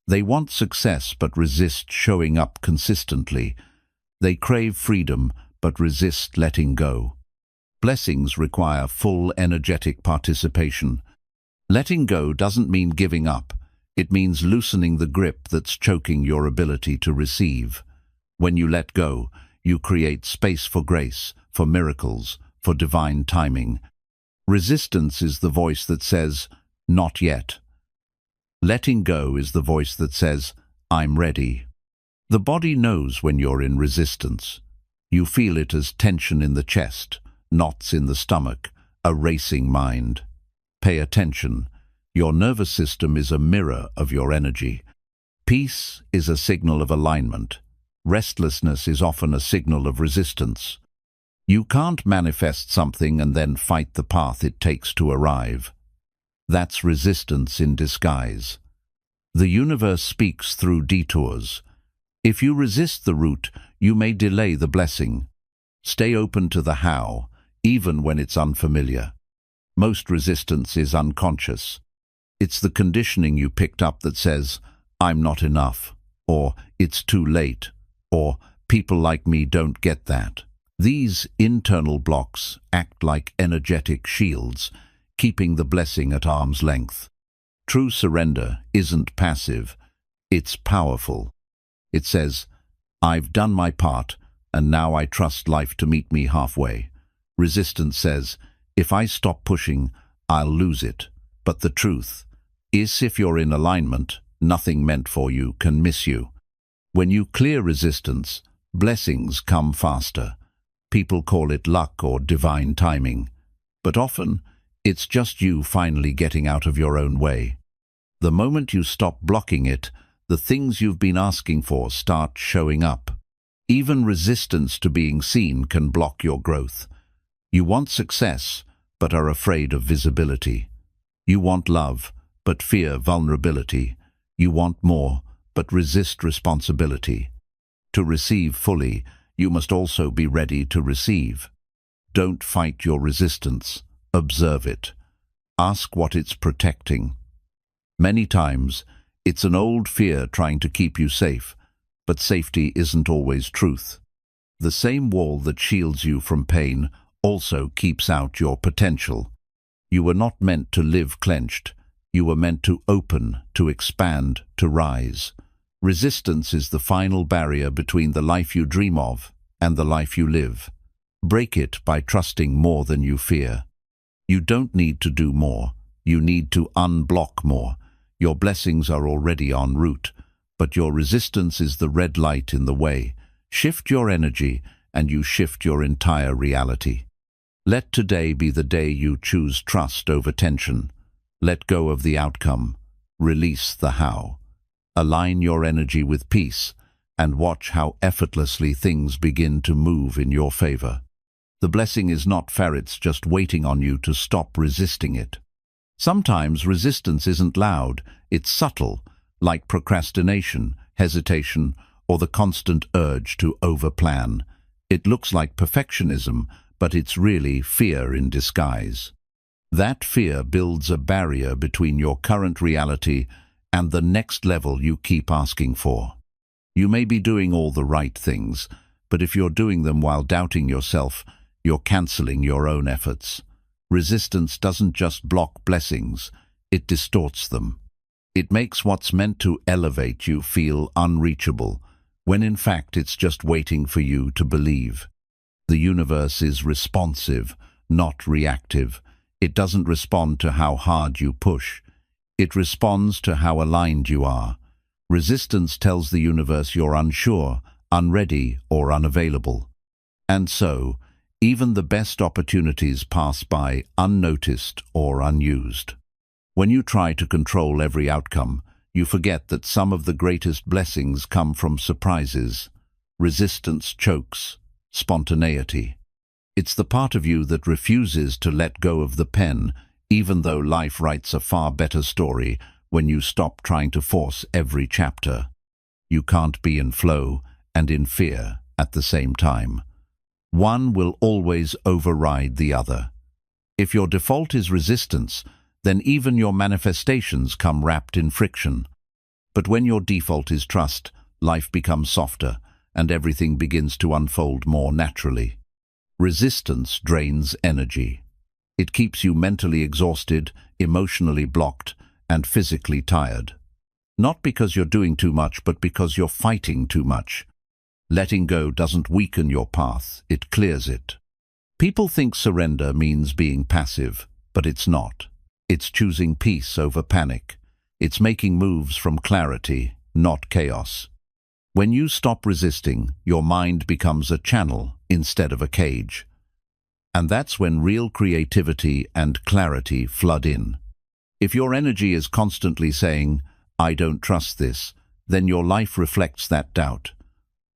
They want success, but resist showing up consistently. They crave freedom, but resist letting go. Blessings require full energetic participation. Letting go doesn't mean giving up. It means loosening the grip that's choking your ability to receive. When you let go, you create space for grace, for miracles, for divine timing. Resistance is the voice that says, "Not yet." Letting go is the voice that says, "I'm ready." The body knows when you're in resistance. You feel it as tension in the chest, knots in the stomach, a racing mind. Pay attention. Your nervous system is a mirror of your energy. Peace is a signal of alignment. Restlessness is often a signal of resistance. You can't manifest something and then fight the path it takes to arrive. That's resistance in disguise. The universe speaks through detours. If you resist the route, you may delay the blessing. Stay open to the how, even when it's unfamiliar. Most resistance is unconscious. It's the conditioning you picked up that says, "I'm not enough," or "It's too late," or "People like me don't get that." These internal blocks act like energetic shields, keeping the blessing at arm's length. True surrender isn't passive, it's powerful. It says, "I've done my part, and now I trust life to meet me halfway." Resistance says, "If I stop pushing, I'll lose it." But the truth is, if you're in alignment, nothing meant for you can miss you. When you clear resistance, blessings come faster. People call it luck or divine timing. But often, it's just you finally getting out of your own way. The moment you stop blocking it, the things you've been asking for start showing up. Even resistance to being seen can block your growth. You want success, but are afraid of visibility. You want love, but fear vulnerability. You want more, but resist responsibility. To receive fully, you must also be ready to receive. Don't fight your resistance. Observe it. Ask what it's protecting. Many times, it's an old fear trying to keep you safe, but safety isn't always truth. The same wall that shields you from pain also keeps out your potential. You were not meant to live clenched. You were meant to open, to expand, to rise. Resistance is the final barrier between the life you dream of and the life you live. Break it by trusting more than you fear. You don't need to do more. You need to unblock more. Your blessings are already en route, but your resistance is the red light in the way. Shift your energy, and you shift your entire reality. Let today be the day you choose trust over tension. Let go of the outcome. Release the how. Align your energy with peace, and watch how effortlessly things begin to move in your favor. The blessing is not ferrets just waiting on you to stop resisting it. Sometimes resistance isn't loud, it's subtle, like procrastination, hesitation, or the constant urge to overplan. It looks like perfectionism, but it's really fear in disguise. That fear builds a barrier between your current reality and the next level you keep asking for. You may be doing all the right things, but if you're doing them while doubting yourself, you're canceling your own efforts. Resistance doesn't just block blessings, it distorts them. It makes what's meant to elevate you feel unreachable, when in fact it's just waiting for you to believe. The universe is responsive, not reactive. It doesn't respond to how hard you push. It responds to how aligned you are. Resistance tells the universe you're unsure, unready, or unavailable. And so, even the best opportunities pass by unnoticed or unused. When you try to control every outcome, you forget that some of the greatest blessings come from surprises. Resistance chokes spontaneity. It's the part of you that refuses to let go of the pen, even though life writes a far better story when you stop trying to force every chapter. You can't be in flow and in fear at the same time. One will always override the other. If your default is resistance, then even your manifestations come wrapped in friction. But when your default is trust, life becomes softer, and everything begins to unfold more naturally. Resistance drains energy. It keeps you mentally exhausted, emotionally blocked, and physically tired. Not because you're doing too much, but because you're fighting too much. Letting go doesn't weaken your path, it clears it. People think surrender means being passive, but it's not. It's choosing peace over panic. It's making moves from clarity, not chaos. When you stop resisting, your mind becomes a channel instead of a cage. And that's when real creativity and clarity flood in. If your energy is constantly saying, "I don't trust this," then your life reflects that doubt.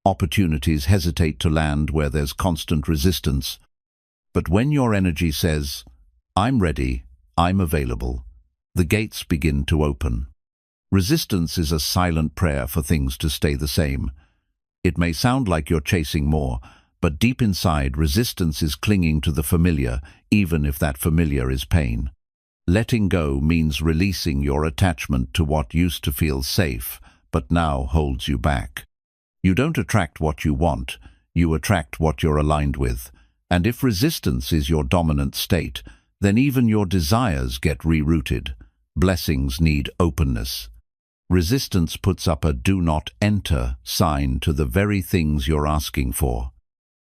Opportunities hesitate to land where there's constant resistance. But when your energy says, "I'm ready, I'm available," the gates begin to open. Resistance is a silent prayer for things to stay the same. It may sound like you're chasing more, but deep inside, resistance is clinging to the familiar, even if that familiar is pain. Letting go means releasing your attachment to what used to feel safe, but now holds you back. You don't attract what you want, you attract what you're aligned with. And if resistance is your dominant state, then even your desires get rerouted. Blessings need openness. Resistance puts up a "do not enter" sign to the very things you're asking for.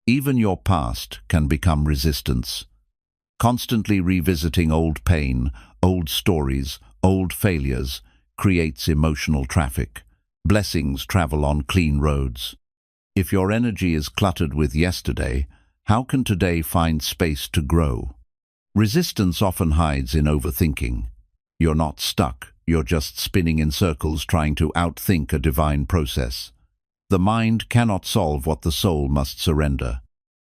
Even your past can become resistance. Constantly revisiting old pain, old stories, old failures creates emotional traffic. Blessings travel on clean roads. If your energy is cluttered with yesterday, how can today find space to grow? Resistance often hides in overthinking. You're not stuck, you're just spinning in circles trying to outthink a divine process. The mind cannot solve what the soul must surrender.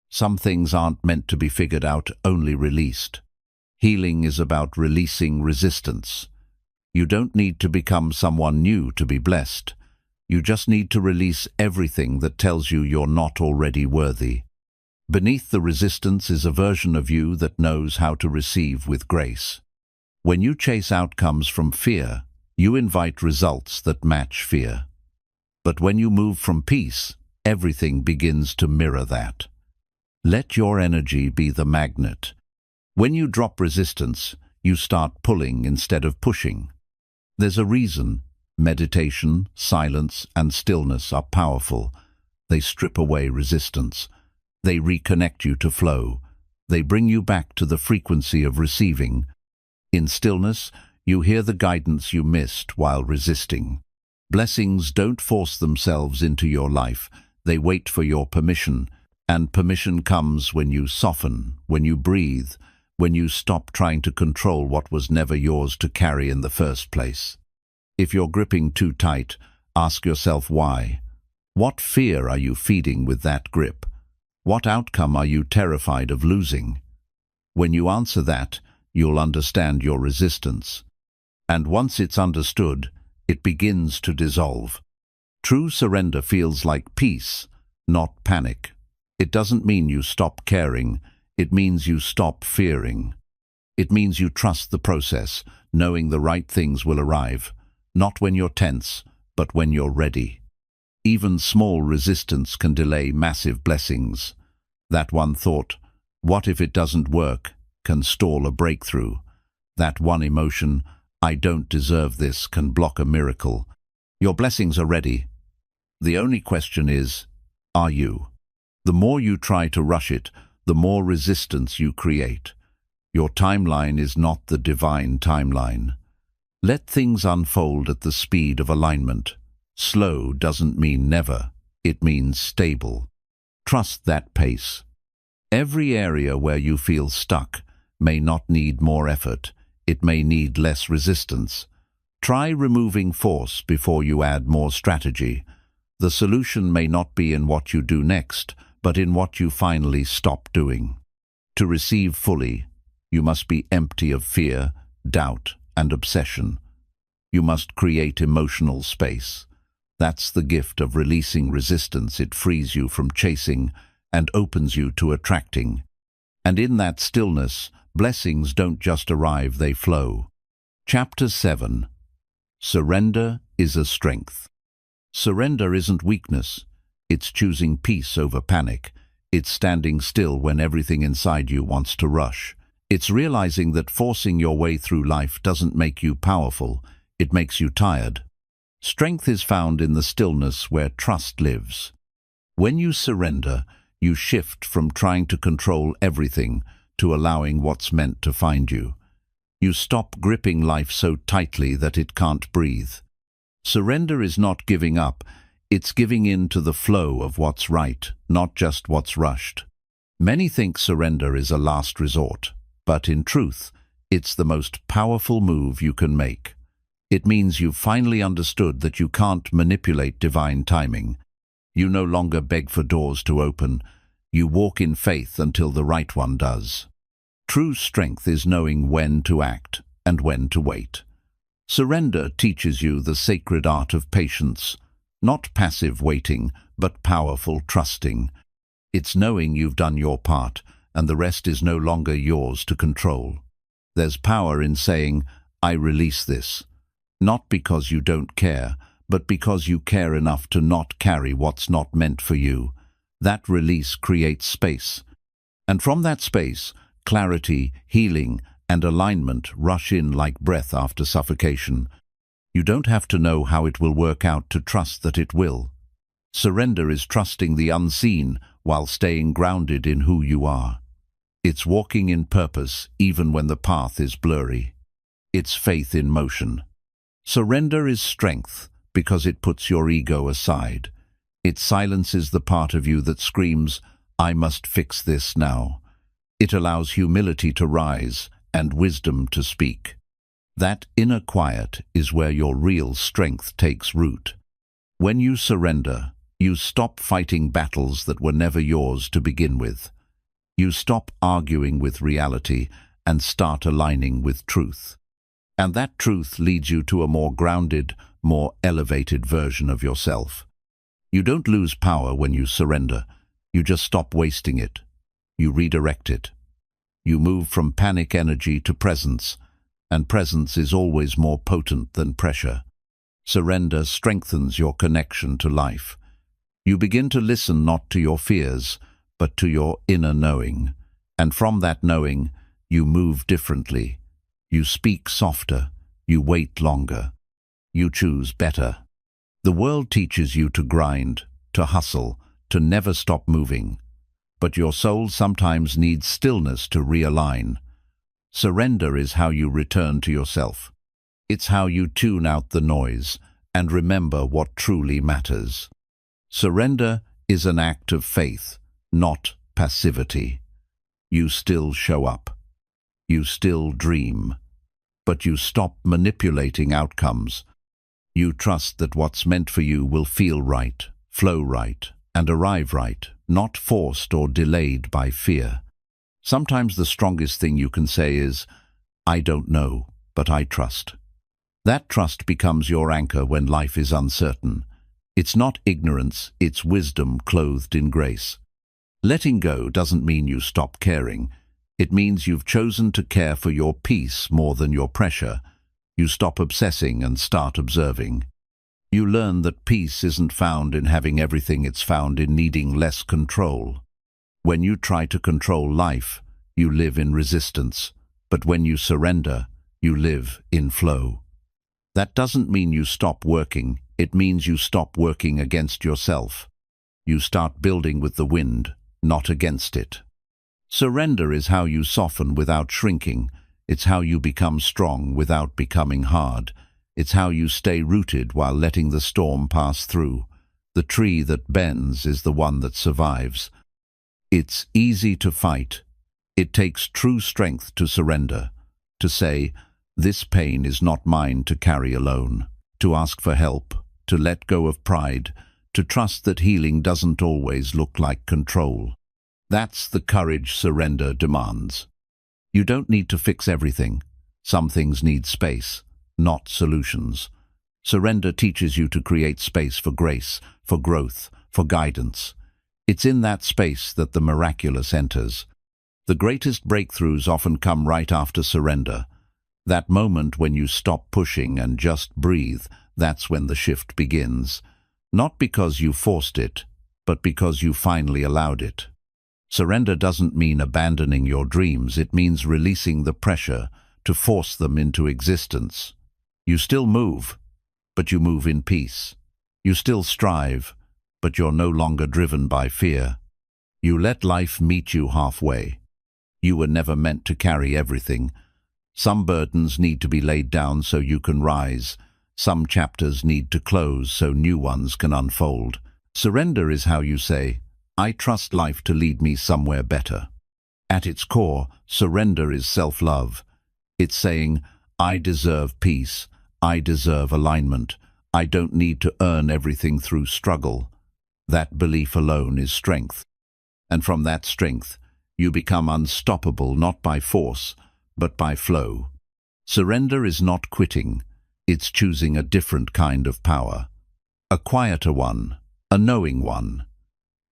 Some things aren't meant to be figured out, only released. Healing is about releasing resistance. You don't need to become someone new to be blessed. You just need to release everything that tells you you're not already worthy. Beneath the resistance is a version of you that knows how to receive with grace. When you chase outcomes from fear, you invite results that match fear. But when you move from peace, everything begins to mirror that. Let your energy be the magnet. When you drop resistance, you start pulling instead of pushing. There's a reason. Meditation, silence, and stillness are powerful. They strip away resistance. They reconnect you to flow. They bring you back to the frequency of receiving. In stillness, you hear the guidance you missed while resisting. Blessings don't force themselves into your life. They wait for your permission. And permission comes when you soften, when you breathe, when you stop trying to control what was never yours to carry in the first place. If you're gripping too tight, ask yourself why. What fear are you feeding with that grip? What outcome are you terrified of losing? When you answer that, you'll understand your resistance. And once it's understood, it begins to dissolve. True surrender feels like peace, not panic. It doesn't mean you stop caring, it means you stop fearing. It means you trust the process, knowing the right things will arrive, not when you're tense, but when you're ready. Even small resistance can delay massive blessings. That one thought, "What if it doesn't work?" can stall a breakthrough. That one emotion, "I don't deserve this," can block a miracle. Your blessings are ready. The only question is, are you? The more you try to rush it, the more resistance you create. Your timeline is not the divine timeline. Let things unfold at the speed of alignment. Slow doesn't mean never, it means stable. Trust that pace. Every area where you feel stuck may not need more effort, it may need less resistance. Try removing force before you add more strategy. The solution may not be in what you do next, but in what you finally stop doing. To receive fully, you must be empty of fear, doubt, and obsession. You must create emotional space. That's the gift of releasing resistance. It frees you from chasing and opens you to attracting. And in that stillness, blessings don't just arrive, they flow. Chapter 7. Surrender is a strength. Surrender isn't weakness. It's choosing peace over panic. It's standing still when everything inside you wants to rush. It's realizing that forcing your way through life doesn't make you powerful, it makes you tired. Strength is found in the stillness where trust lives. When you surrender, you shift from trying to control everything to allowing what's meant to find you. You stop gripping life so tightly that it can't breathe. Surrender is not giving up, it's giving in to the flow of what's right, not just what's rushed. Many think surrender is a last resort, but in truth, it's the most powerful move you can make. It means you've finally understood that you can't manipulate divine timing. You no longer beg for doors to open. You walk in faith until the right one does. True strength is knowing when to act and when to wait. Surrender teaches you the sacred art of patience, not passive waiting, but powerful trusting. It's knowing you've done your part, and the rest is no longer yours to control. There's power in saying, I release this, not because you don't care, but because you care enough to not carry what's not meant for you. That release creates space. And from that space, clarity, healing, and alignment rush in like breath after suffocation. You don't have to know how it will work out to trust that it will. Surrender is trusting the unseen while staying grounded in who you are. It's walking in purpose even when the path is blurry. It's faith in motion. Surrender is strength because it puts your ego aside. It silences the part of you that screams, I must fix this now. It allows humility to rise and wisdom to speak. That inner quiet is where your real strength takes root. When you surrender, you stop fighting battles that were never yours to begin with. You stop arguing with reality and start aligning with truth. And that truth leads you to a more grounded, more elevated version of yourself. You don't lose power when you surrender. You just stop wasting it. You redirect it. You move from panic energy to presence, and presence is always more potent than pressure. Surrender strengthens your connection to life. You begin to listen not to your fears, but to your inner knowing. And from that knowing, you move differently. You speak softer. You wait longer. You choose better. The world teaches you to grind, to hustle, to never stop moving. But your soul sometimes needs stillness to realign. Surrender is how you return to yourself. It's how you tune out the noise and remember what truly matters. Surrender is an act of faith, not passivity. You still show up. You still dream. But you stop manipulating outcomes. You trust that what's meant for you will feel right, flow right, and arrive right, not forced or delayed by fear. Sometimes the strongest thing you can say is, I don't know, but I trust. That trust becomes your anchor when life is uncertain. It's not ignorance, it's wisdom clothed in grace. Letting go doesn't mean you stop caring. It means you've chosen to care for your peace more than your pressure. You stop obsessing and start observing. You learn that peace isn't found in having everything, it's found in needing less control. When you try to control life, you live in resistance. But when you surrender, you live in flow. That doesn't mean you stop working, it means you stop working against yourself. You start building with the wind, not against it. Surrender is how you soften without shrinking. It's how you become strong without becoming hard. It's how you stay rooted while letting the storm pass through. The tree that bends is the one that survives. It's easy to fight. It takes true strength to surrender, to say, this pain is not mine to carry alone, to ask for help, to let go of pride, to trust that healing doesn't always look like control. That's the courage surrender demands. You don't need to fix everything. Some things need space, not solutions. Surrender teaches you to create space for grace, for growth, for guidance. It's in that space that the miraculous enters. The greatest breakthroughs often come right after surrender. That moment when you stop pushing and just breathe, that's when the shift begins. Not because you forced it, but because you finally allowed it. Surrender doesn't mean abandoning your dreams, it means releasing the pressure to force them into existence. You still move, but you move in peace. You still strive, but you're no longer driven by fear. You let life meet you halfway. You were never meant to carry everything. Some burdens need to be laid down so you can rise. Some chapters need to close so new ones can unfold. Surrender is how you say, I trust life to lead me somewhere better. At its core, surrender is self-love. It's saying, I deserve peace. I deserve alignment. I don't need to earn everything through struggle. That belief alone is strength. And from that strength, you become unstoppable not by force, but by flow. Surrender is not quitting. It's choosing a different kind of power. A quieter one, a knowing one.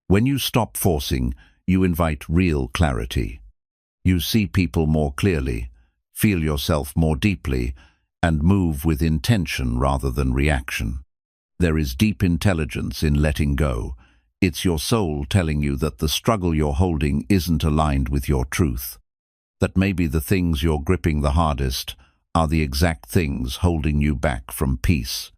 When you stop forcing, you invite real clarity. You see people more clearly, feel yourself more deeply, and move with intention rather than reaction. There is deep intelligence in letting go. It's your soul telling you that the struggle you're holding isn't aligned with your truth. That maybe the things you're gripping the hardest are the exact things holding you back from peace.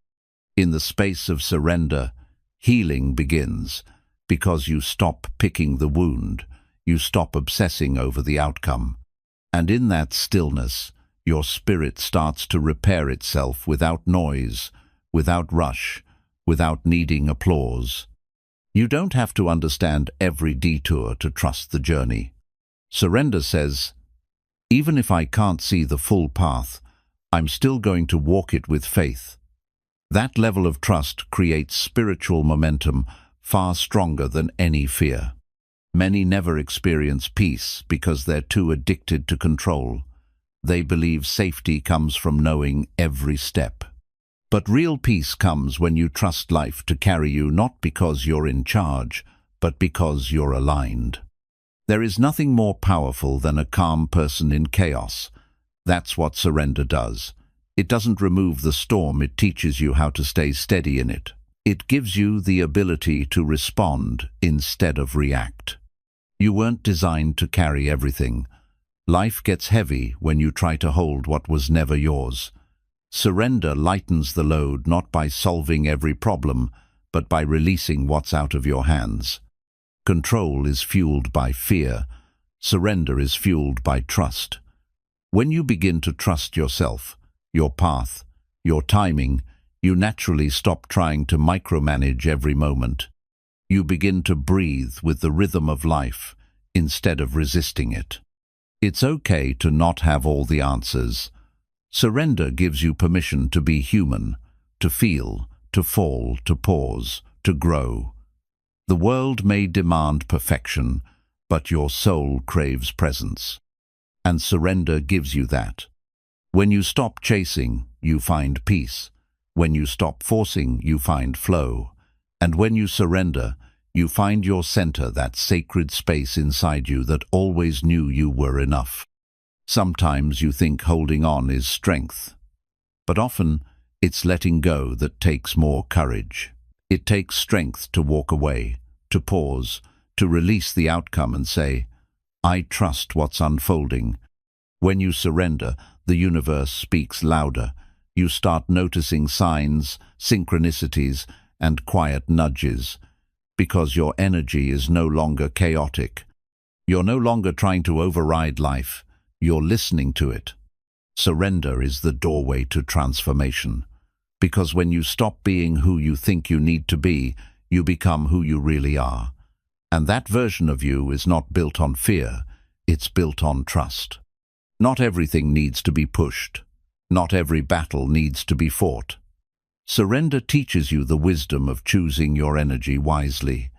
In the space of surrender, healing begins, because you stop picking the wound, you stop obsessing over the outcome. And in that stillness, your spirit starts to repair itself without noise, without rush, without needing applause. You don't have to understand every detour to trust the journey. Surrender says, even if I can't see the full path, I'm still going to walk it with faith. That level of trust creates spiritual momentum far stronger than any fear. Many never experience peace because they're too addicted to control. They believe safety comes from knowing every step. But real peace comes when you trust life to carry you not because you're in charge, but because you're aligned. There is nothing more powerful than a calm person in chaos. That's what surrender does. It doesn't remove the storm, it teaches you how to stay steady in it. It gives you the ability to respond instead of react. You weren't designed to carry everything. Life gets heavy when you try to hold what was never yours. Surrender lightens the load not by solving every problem, but by releasing what's out of your hands. Control is fueled by fear. Surrender is fueled by trust. When you begin to trust yourself, your path, your timing, you naturally stop trying to micromanage every moment. You begin to breathe with the rhythm of life instead of resisting it. It's okay to not have all the answers. Surrender gives you permission to be human, to feel, to fall, to pause, to grow. The world may demand perfection, but your soul craves presence. And surrender gives you that. When you stop chasing, you find peace. When you stop forcing, you find flow. And when you surrender, you find your center, that sacred space inside you that always knew you were enough. Sometimes you think holding on is strength, but often it's letting go that takes more courage. It takes strength to walk away, to pause, to release the outcome and say, I trust what's unfolding. When you surrender, the universe speaks louder. You start noticing signs, synchronicities, and quiet nudges, because your energy is no longer chaotic. You're no longer trying to override life. You're listening to it. Surrender is the doorway to transformation, because when you stop being who you think you need to be, you become who you really are. And that version of you is not built on fear, it's built on trust. Not everything needs to be pushed. Not every battle needs to be fought. Surrender teaches you the wisdom of choosing your energy wisely.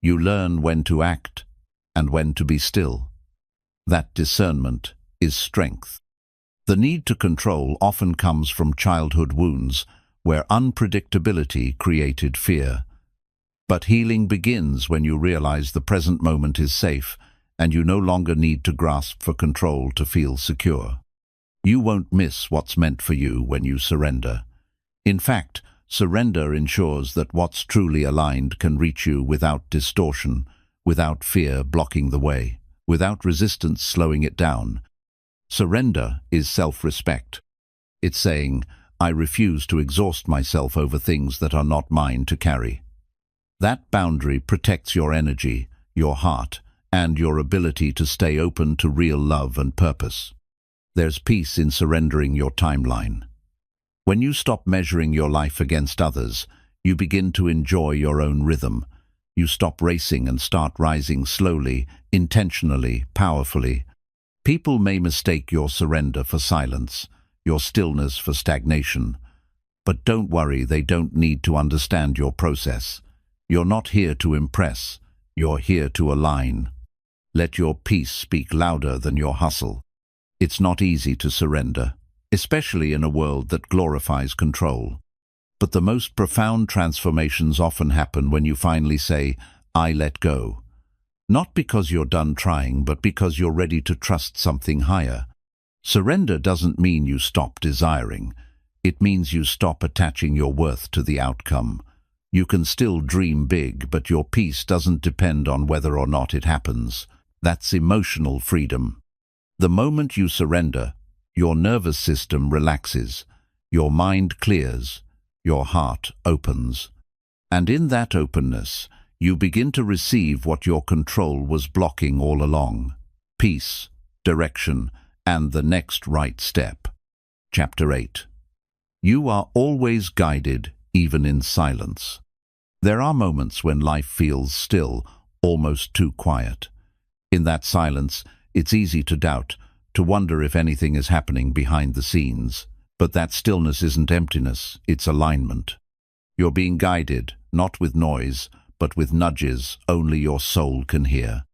You learn when to act and when to be still. That discernment is strength. The need to control often comes from childhood wounds, where unpredictability created fear. But healing begins when you realize the present moment is safe, and you no longer need to grasp for control to feel secure. You won't miss what's meant for you when you surrender. In fact, surrender ensures that what's truly aligned can reach you without distortion, without fear blocking the way, without resistance slowing it down. Surrender is self-respect. It's saying, I refuse to exhaust myself over things that are not mine to carry. That boundary protects your energy, your heart, and your ability to stay open to real love and purpose. There's peace in surrendering your timeline. When you stop measuring your life against others, you begin to enjoy your own rhythm. You stop racing and start rising slowly, intentionally, powerfully. People may mistake your surrender for silence, your stillness for stagnation. But don't worry, they don't need to understand your process. You're not here to impress, you're here to align. Let your peace speak louder than your hustle. It's not easy to surrender, especially in a world that glorifies control. But the most profound transformations often happen when you finally say, I let go. Not because you're done trying, but because you're ready to trust something higher. Surrender doesn't mean you stop desiring. It means you stop attaching your worth to the outcome. You can still dream big, but your peace doesn't depend on whether or not it happens. That's emotional freedom. The moment you surrender, your nervous system relaxes, your mind clears, your heart opens. And in that openness, you begin to receive what your control was blocking all along: peace, direction, and the next right step. Chapter 8. You are always guided, even in silence. There are moments when life feels still, almost too quiet. In that silence, it's easy to doubt, to wonder if anything is happening behind the scenes. But that stillness isn't emptiness, it's alignment. You're being guided, not with noise, but with nudges only your soul can hear.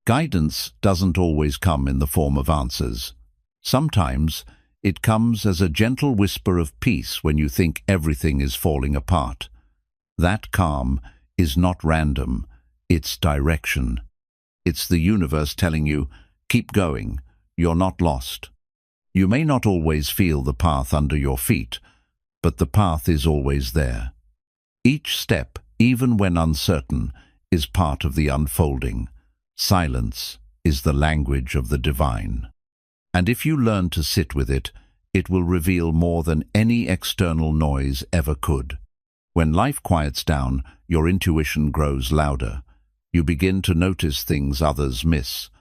Guidance doesn't always come in the form of answers. Sometimes it comes as a gentle whisper of peace when you think everything is falling apart. That calm is not random, it's direction. It's the universe telling you, keep going, you're not lost. You may not always feel the path under your feet, but the path is always there. Each step, even when uncertain, is part of the unfolding. Silence is the language of the divine. And if you learn to sit with it, it will reveal more than any external noise ever could. When life quiets down, your intuition grows louder. You begin to notice things others miss.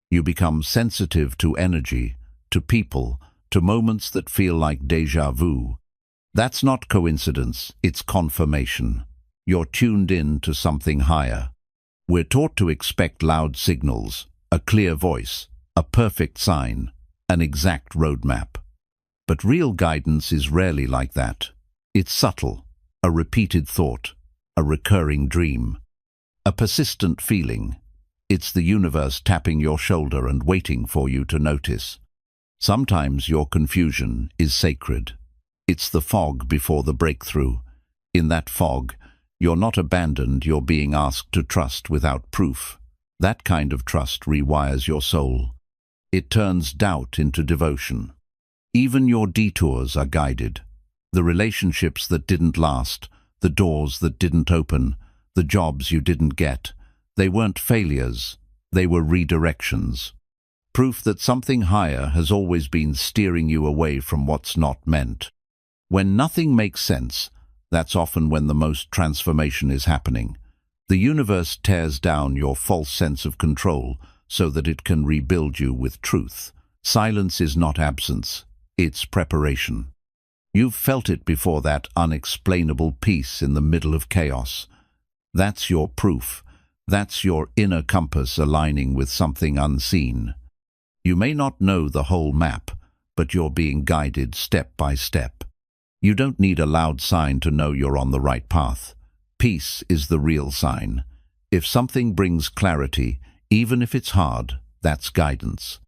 You become sensitive to energy, to people, to moments that feel like déjà vu. That's not coincidence, it's confirmation. You're tuned in to something higher. We're taught to expect loud signals, a clear voice, a perfect sign, an exact roadmap. But real guidance is rarely like that. It's subtle, a repeated thought, a recurring dream, a persistent feeling. It's the universe tapping your shoulder and waiting for you to notice. Sometimes your confusion is sacred. It's the fog before the breakthrough. In that fog, you're not abandoned, you're being asked to trust without proof. That kind of trust rewires your soul. It turns doubt into devotion. Even your detours are guided. The relationships that didn't last, the doors that didn't open, the jobs you didn't get, they weren't failures, they were redirections. Proof that something higher has always been steering you away from what's not meant. When nothing makes sense, that's often when the most transformation is happening. The universe tears down your false sense of control so that it can rebuild you with truth. Silence is not absence, it's preparation. You've felt it before, that unexplainable peace in the middle of chaos. That's your proof. That's your inner compass aligning with something unseen. You may not know the whole map, but you're being guided step by step. You don't need a loud sign to know you're on the right path. Peace is the real sign. If something brings clarity, even if it's hard, that's guidance.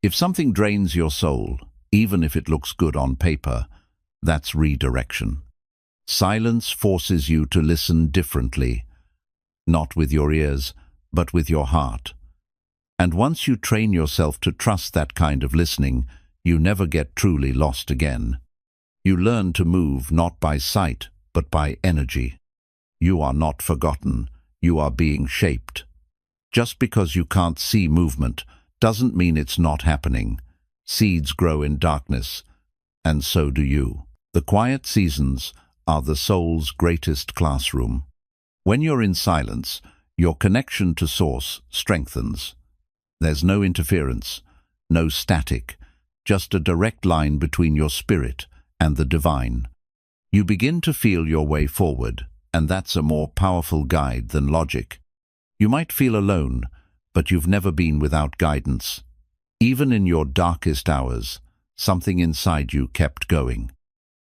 If something drains your soul, even if it looks good on paper, that's redirection. Silence forces you to listen differently, not with your ears, but with your heart. And once you train yourself to trust that kind of listening, you never get truly lost again. You learn to move not by sight, but by energy. You are not forgotten, you are being shaped. Just because you can't see movement doesn't mean it's not happening. Seeds grow in darkness, and so do you. The quiet seasons are the soul's greatest classroom. When you're in silence, your connection to Source strengthens. There's no interference, no static, just a direct line between your spirit and the divine. You begin to feel your way forward, and that's a more powerful guide than logic. You might feel alone, but you've never been without guidance. Even in your darkest hours, something inside you kept going.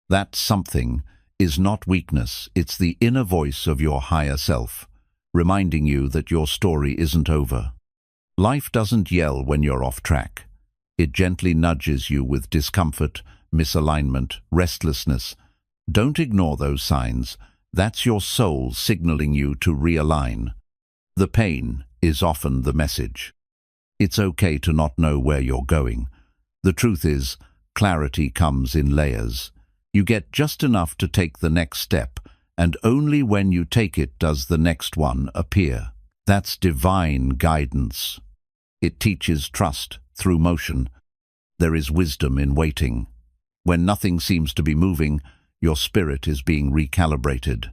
That something is not weakness, it's the inner voice of your higher self, reminding you that your story isn't over. Life doesn't yell when you're off track. It gently nudges you with discomfort, misalignment, restlessness. Don't ignore those signs. That's your soul signaling you to realign. The pain is often the message. It's okay to not know where you're going. The truth is, clarity comes in layers. You get just enough to take the next step, and only when you take it does the next one appear. That's divine guidance. It teaches trust through motion. There is wisdom in waiting. When nothing seems to be moving, your spirit is being recalibrated.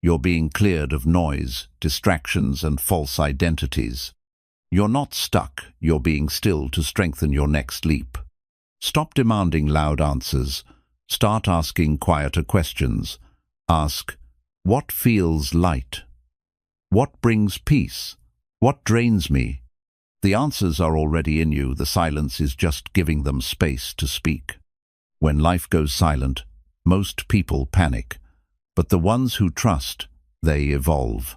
You're being cleared of noise, distractions, and false identities. You're not stuck, you're being still to strengthen your next leap. Stop demanding loud answers. Start asking quieter questions. Ask, what feels light? What brings peace? What drains me? The answers are already in you, the silence is just giving them space to speak. When life goes silent, most people panic, but the ones who trust, they evolve.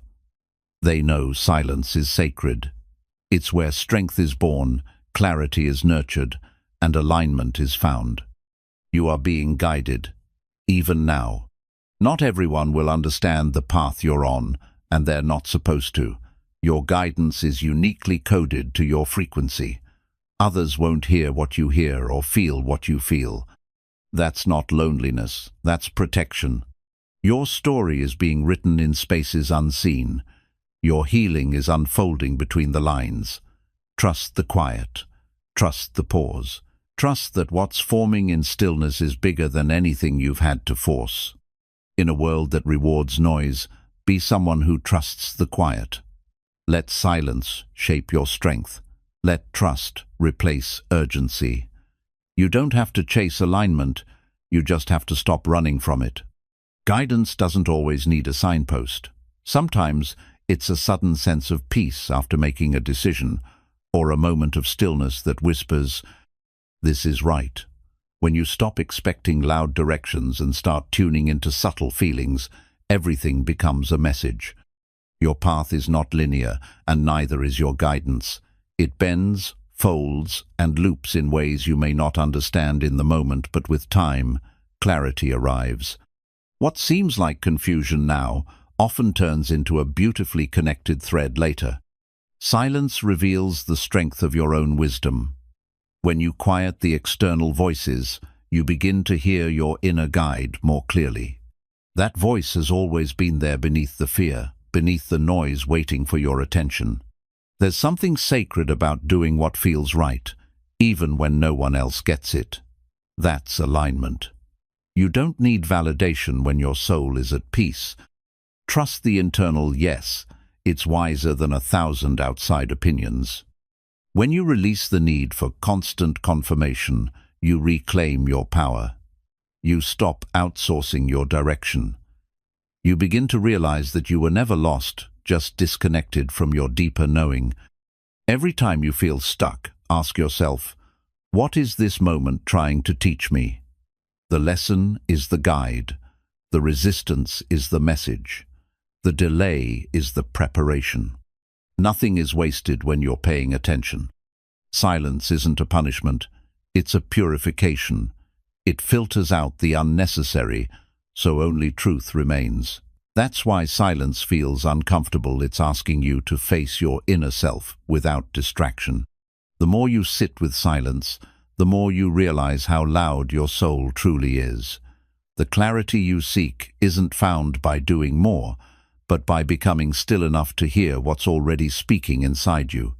They know silence is sacred. It's where strength is born, clarity is nurtured, and alignment is found. You are being guided, even now. Not everyone will understand the path you're on, and they're not supposed to. Your guidance is uniquely coded to your frequency. Others won't hear what you hear or feel what you feel. That's not loneliness, that's protection. Your story is being written in spaces unseen. Your healing is unfolding between the lines. Trust the quiet. Trust the pause. Trust that what's forming in stillness is bigger than anything you've had to force. In a world that rewards noise, be someone who trusts the quiet. Let silence shape your strength. Let trust replace urgency. You don't have to chase alignment, you just have to stop running from it. Guidance doesn't always need a signpost. Sometimes it's a sudden sense of peace after making a decision, or a moment of stillness that whispers, "This is right." When you stop expecting loud directions and start tuning into subtle feelings, everything becomes a message. Your path is not linear, and neither is your guidance. It bends, folds, and loops in ways you may not understand in the moment, but with time, clarity arrives. What seems like confusion now often turns into a beautifully connected thread later. Silence reveals the strength of your own wisdom. When you quiet the external voices, you begin to hear your inner guide more clearly. That voice has always been there beneath the fear, beneath the noise waiting for your attention. There's something sacred about doing what feels right, even when no one else gets it. That's alignment. You don't need validation when your soul is at peace. Trust the internal yes. It's wiser than 1,000 outside opinions. When you release the need for constant confirmation, you reclaim your power. You stop outsourcing your direction. You begin to realize that you were never lost, just disconnected from your deeper knowing. Every time you feel stuck, ask yourself, what is this moment trying to teach me? The lesson is the guide. The resistance is the message. The delay is the preparation. Nothing is wasted when you're paying attention. Silence isn't a punishment, it's a purification. It filters out the unnecessary, so only truth remains. That's why silence feels uncomfortable. It's asking you to face your inner self without distraction. The more you sit with silence, the more you realize how loud your soul truly is. The clarity you seek isn't found by doing more, but by becoming still enough to hear what's already speaking inside you.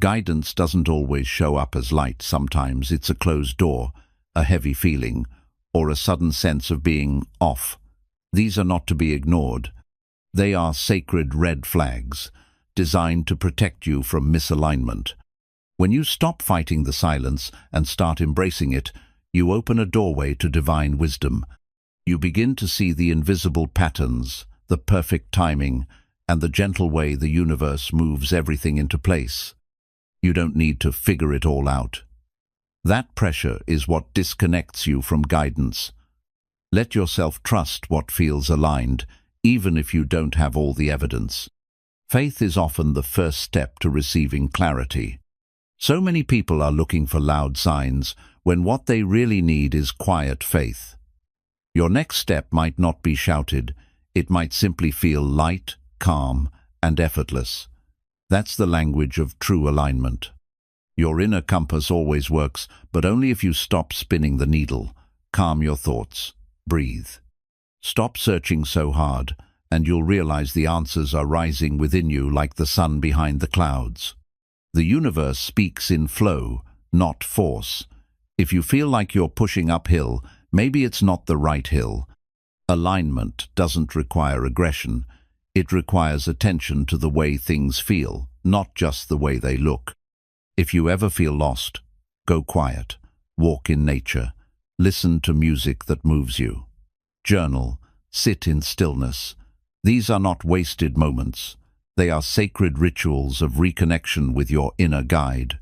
Guidance doesn't always show up as light. Sometimes it's a closed door, a heavy feeling, or a sudden sense of being off. These are not to be ignored. They are sacred red flags, designed to protect you from misalignment. When you stop fighting the silence and start embracing it, you open a doorway to divine wisdom. You begin to see the invisible patterns, the perfect timing, and the gentle way the universe moves everything into place. You don't need to figure it all out. That pressure is what disconnects you from guidance. Let yourself trust what feels aligned, even if you don't have all the evidence. Faith is often the first step to receiving clarity. So many people are looking for loud signs when what they really need is quiet faith. Your next step might not be shouted. It might simply feel light, calm, and effortless. That's the language of true alignment. Your inner compass always works, but only if you stop spinning the needle. Calm your thoughts. Breathe. Stop searching so hard, and you'll realize the answers are rising within you like the sun behind the clouds. The universe speaks in flow, not force. If you feel like you're pushing uphill, maybe it's not the right hill. Alignment doesn't require aggression. It requires attention to the way things feel, not just the way they look. If you ever feel lost, go quiet, walk in nature, listen to music that moves you. Journal, sit in stillness. These are not wasted moments. They are sacred rituals of reconnection with your inner guide.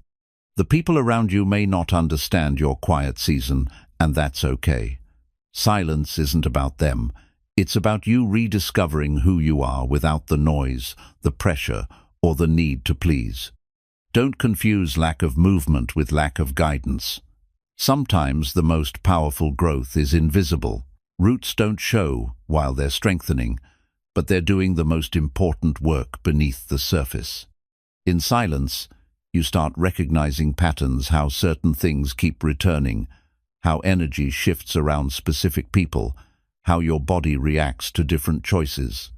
The people around you may not understand your quiet season, and that's okay. Silence isn't about them. It's about you rediscovering who you are without the noise, the pressure, or the need to please. Don't confuse lack of movement with lack of guidance. Sometimes the most powerful growth is invisible. Roots don't show while they're strengthening, but they're doing the most important work beneath the surface. In silence, you start recognizing patterns, how certain things keep returning, how energy shifts around specific people, how your body reacts to different choices.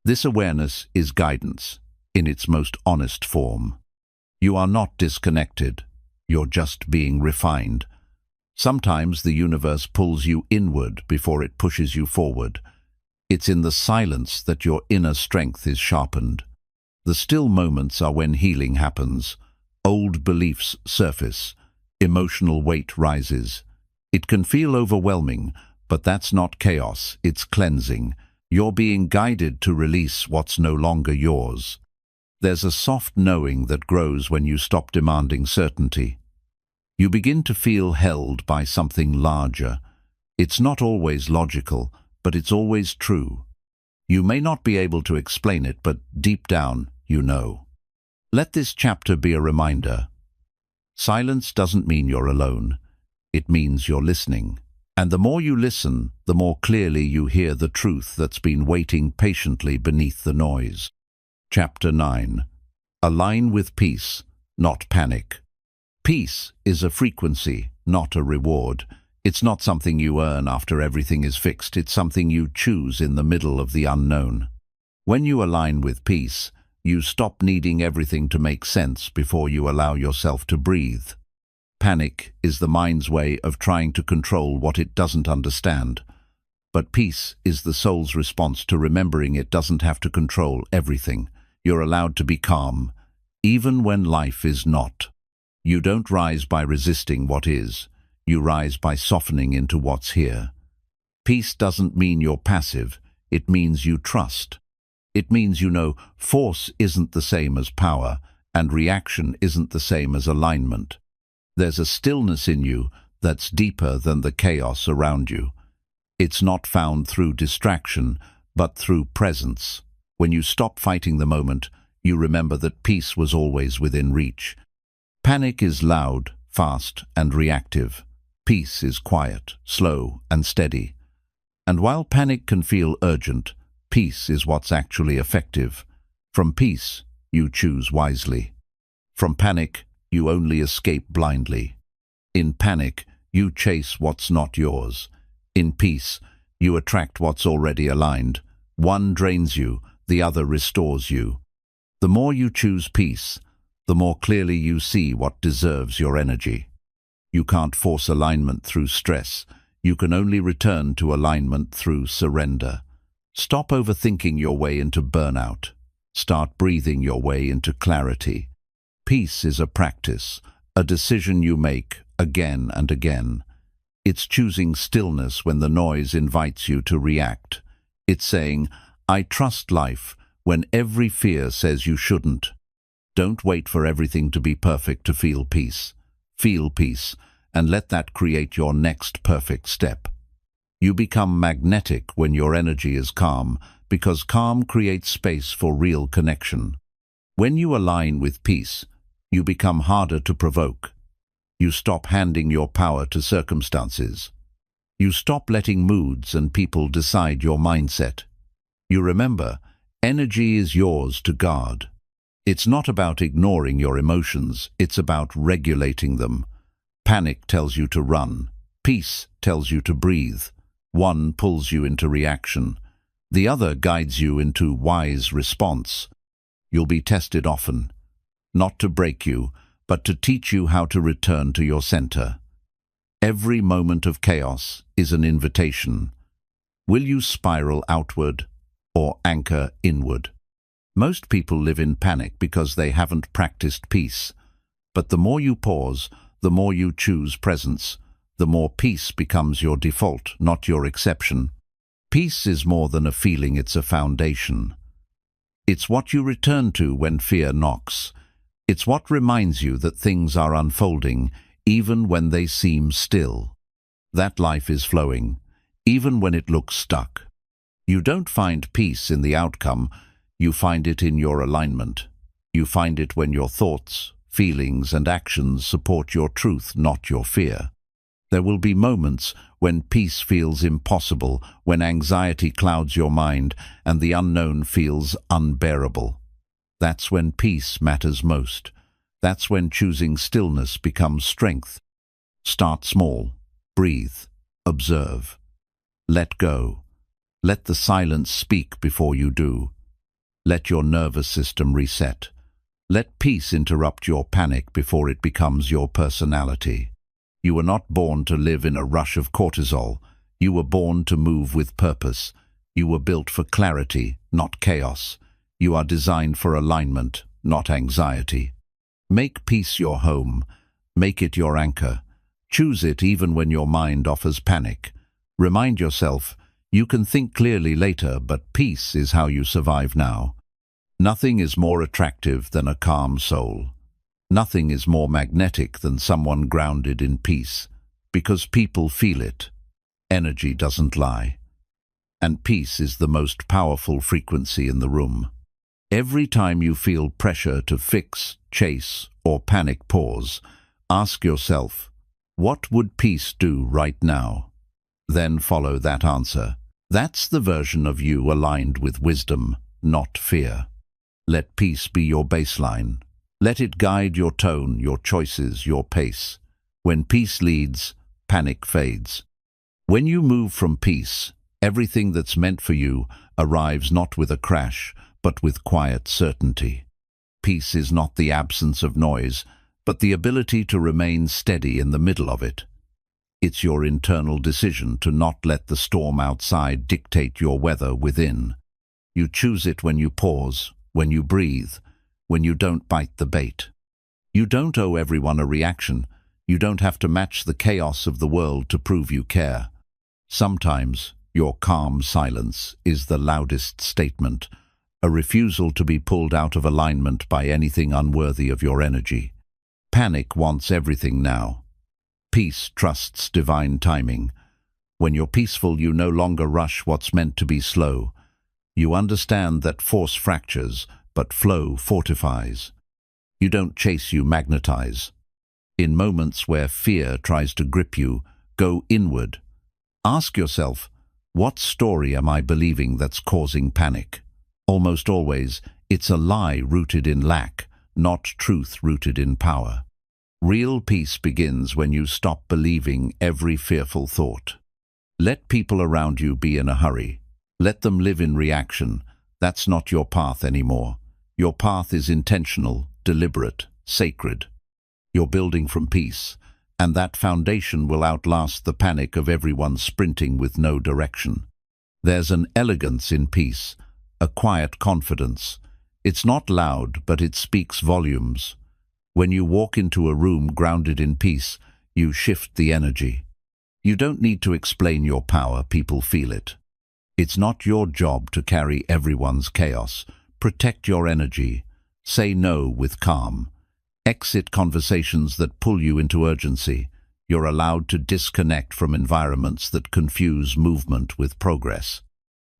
This awareness is guidance in its most honest form. You are not disconnected. You're just being refined. Sometimes the universe pulls you inward before it pushes you forward. It's in the silence that your inner strength is sharpened. The still moments are when healing happens. Old beliefs surface. Emotional weight rises. It can feel overwhelming, but that's not chaos, it's cleansing. You're being guided to release what's no longer yours. There's a soft knowing that grows when you stop demanding certainty. You begin to feel held by something larger. It's not always logical, but it's always true. You may not be able to explain it, but deep down, you know. Let this chapter be a reminder. Silence doesn't mean you're alone. It means you're listening. And the more you listen, the more clearly you hear the truth that's been waiting patiently beneath the noise. Chapter 9. Align with peace, not panic. Peace is a frequency, not a reward. It's not something you earn after everything is fixed. It's something you choose in the middle of the unknown. When you align with peace, you stop needing everything to make sense before you allow yourself to breathe. Panic is the mind's way of trying to control what it doesn't understand. But peace is the soul's response to remembering it doesn't have to control everything. You're allowed to be calm, even when life is not. You don't rise by resisting what is. You rise by softening into what's here. Peace doesn't mean you're passive. It means you trust. It means you know force isn't the same as power, and reaction isn't the same as alignment. There's a stillness in you that's deeper than the chaos around you. It's not found through distraction, but through presence. When you stop fighting the moment, you remember that peace was always within reach. Panic is loud, fast, and reactive. Peace is quiet, slow, and steady. And while panic can feel urgent, peace is what's actually effective. From peace, you choose wisely. From panic, you only escape blindly. In panic, you chase what's not yours. In peace, you attract what's already aligned. One drains you, the other restores you. The more you choose peace, the more clearly you see what deserves your energy. You can't force alignment through stress. You can only return to alignment through surrender. Stop overthinking your way into burnout. Start breathing your way into clarity. Peace is a practice, a decision you make again and again. It's choosing stillness when the noise invites you to react. It's saying, I trust life, when every fear says you shouldn't. Don't wait for everything to be perfect to feel peace. Feel peace, and let that create your next perfect step. You become magnetic when your energy is calm, because calm creates space for real connection. When you align with peace, you become harder to provoke. You stop handing your power to circumstances. You stop letting moods and people decide your mindset. You remember, energy is yours to guard. It's not about ignoring your emotions, it's about regulating them. Panic tells you to run. Peace tells you to breathe. One pulls you into reaction. The other guides you into wise response. You'll be tested often, not to break you, but to teach you how to return to your center. Every moment of chaos is an invitation. Will you spiral outward or anchor inward? Most people live in panic because they haven't practiced peace. But the more you pause, the more you choose presence, the more peace becomes your default, not your exception. Peace is more than a feeling, it's a foundation. It's what you return to when fear knocks. It's what reminds you that things are unfolding, even when they seem still. That life is flowing, even when it looks stuck. You don't find peace in the outcome, you find it in your alignment. You find it when your thoughts, feelings, and actions support your truth, not your fear. There will be moments when peace feels impossible, when anxiety clouds your mind and the unknown feels unbearable. That's when peace matters most. That's when choosing stillness becomes strength. Start small. Breathe. Observe. Let go. Let the silence speak before you do. Let your nervous system reset. Let peace interrupt your panic before it becomes your personality. You were not born to live in a rush of cortisol. You were born to move with purpose. You were built for clarity, not chaos. You are designed for alignment, not anxiety. Make peace your home. Make it your anchor. Choose it even when your mind offers panic. Remind yourself, you can think clearly later, but peace is how you survive now. Nothing is more attractive than a calm soul. Nothing is more magnetic than someone grounded in peace, because people feel it. Energy doesn't lie. And peace is the most powerful frequency in the room. Every time you feel pressure to fix, chase, or panic, pause. Ask yourself, what would peace do right now? Then follow that answer. That's the version of you aligned with wisdom, not fear. Let peace be your baseline. Let it guide your tone, your choices, your pace. When peace leads, panic fades. When you move from peace, everything that's meant for you arrives not with a crash, but with quiet certainty. Peace is not the absence of noise, but the ability to remain steady in the middle of it. It's your internal decision to not let the storm outside dictate your weather within. You choose it when you pause, when you breathe, when you don't bite the bait. You don't owe everyone a reaction. You don't have to match the chaos of the world to prove you care. Sometimes your calm silence is the loudest statement, a refusal to be pulled out of alignment by anything unworthy of your energy. Panic wants everything now. Peace trusts divine timing. When you're peaceful, you no longer rush what's meant to be slow. You understand that force fractures, but flow fortifies. You don't chase, you magnetize. In moments where fear tries to grip you, go inward. Ask yourself, what story am I believing that's causing panic? Almost always, it's a lie rooted in lack, not truth rooted in power. Real peace begins when you stop believing every fearful thought. Let people around you be in a hurry. Let them live in reaction. That's not your path anymore. Your path is intentional, deliberate, sacred. You're building from peace, And that foundation will outlast the panic of everyone sprinting with no direction. There's an elegance in peace, a quiet confidence. It's not loud, but it speaks volumes. When you walk into a room grounded in peace, you shift the energy. You don't need to explain your power, people feel it. It's not your job to carry everyone's chaos. Protect your energy. Say no with calm. Exit conversations that pull you into urgency. You're allowed to disconnect from environments that confuse movement with progress.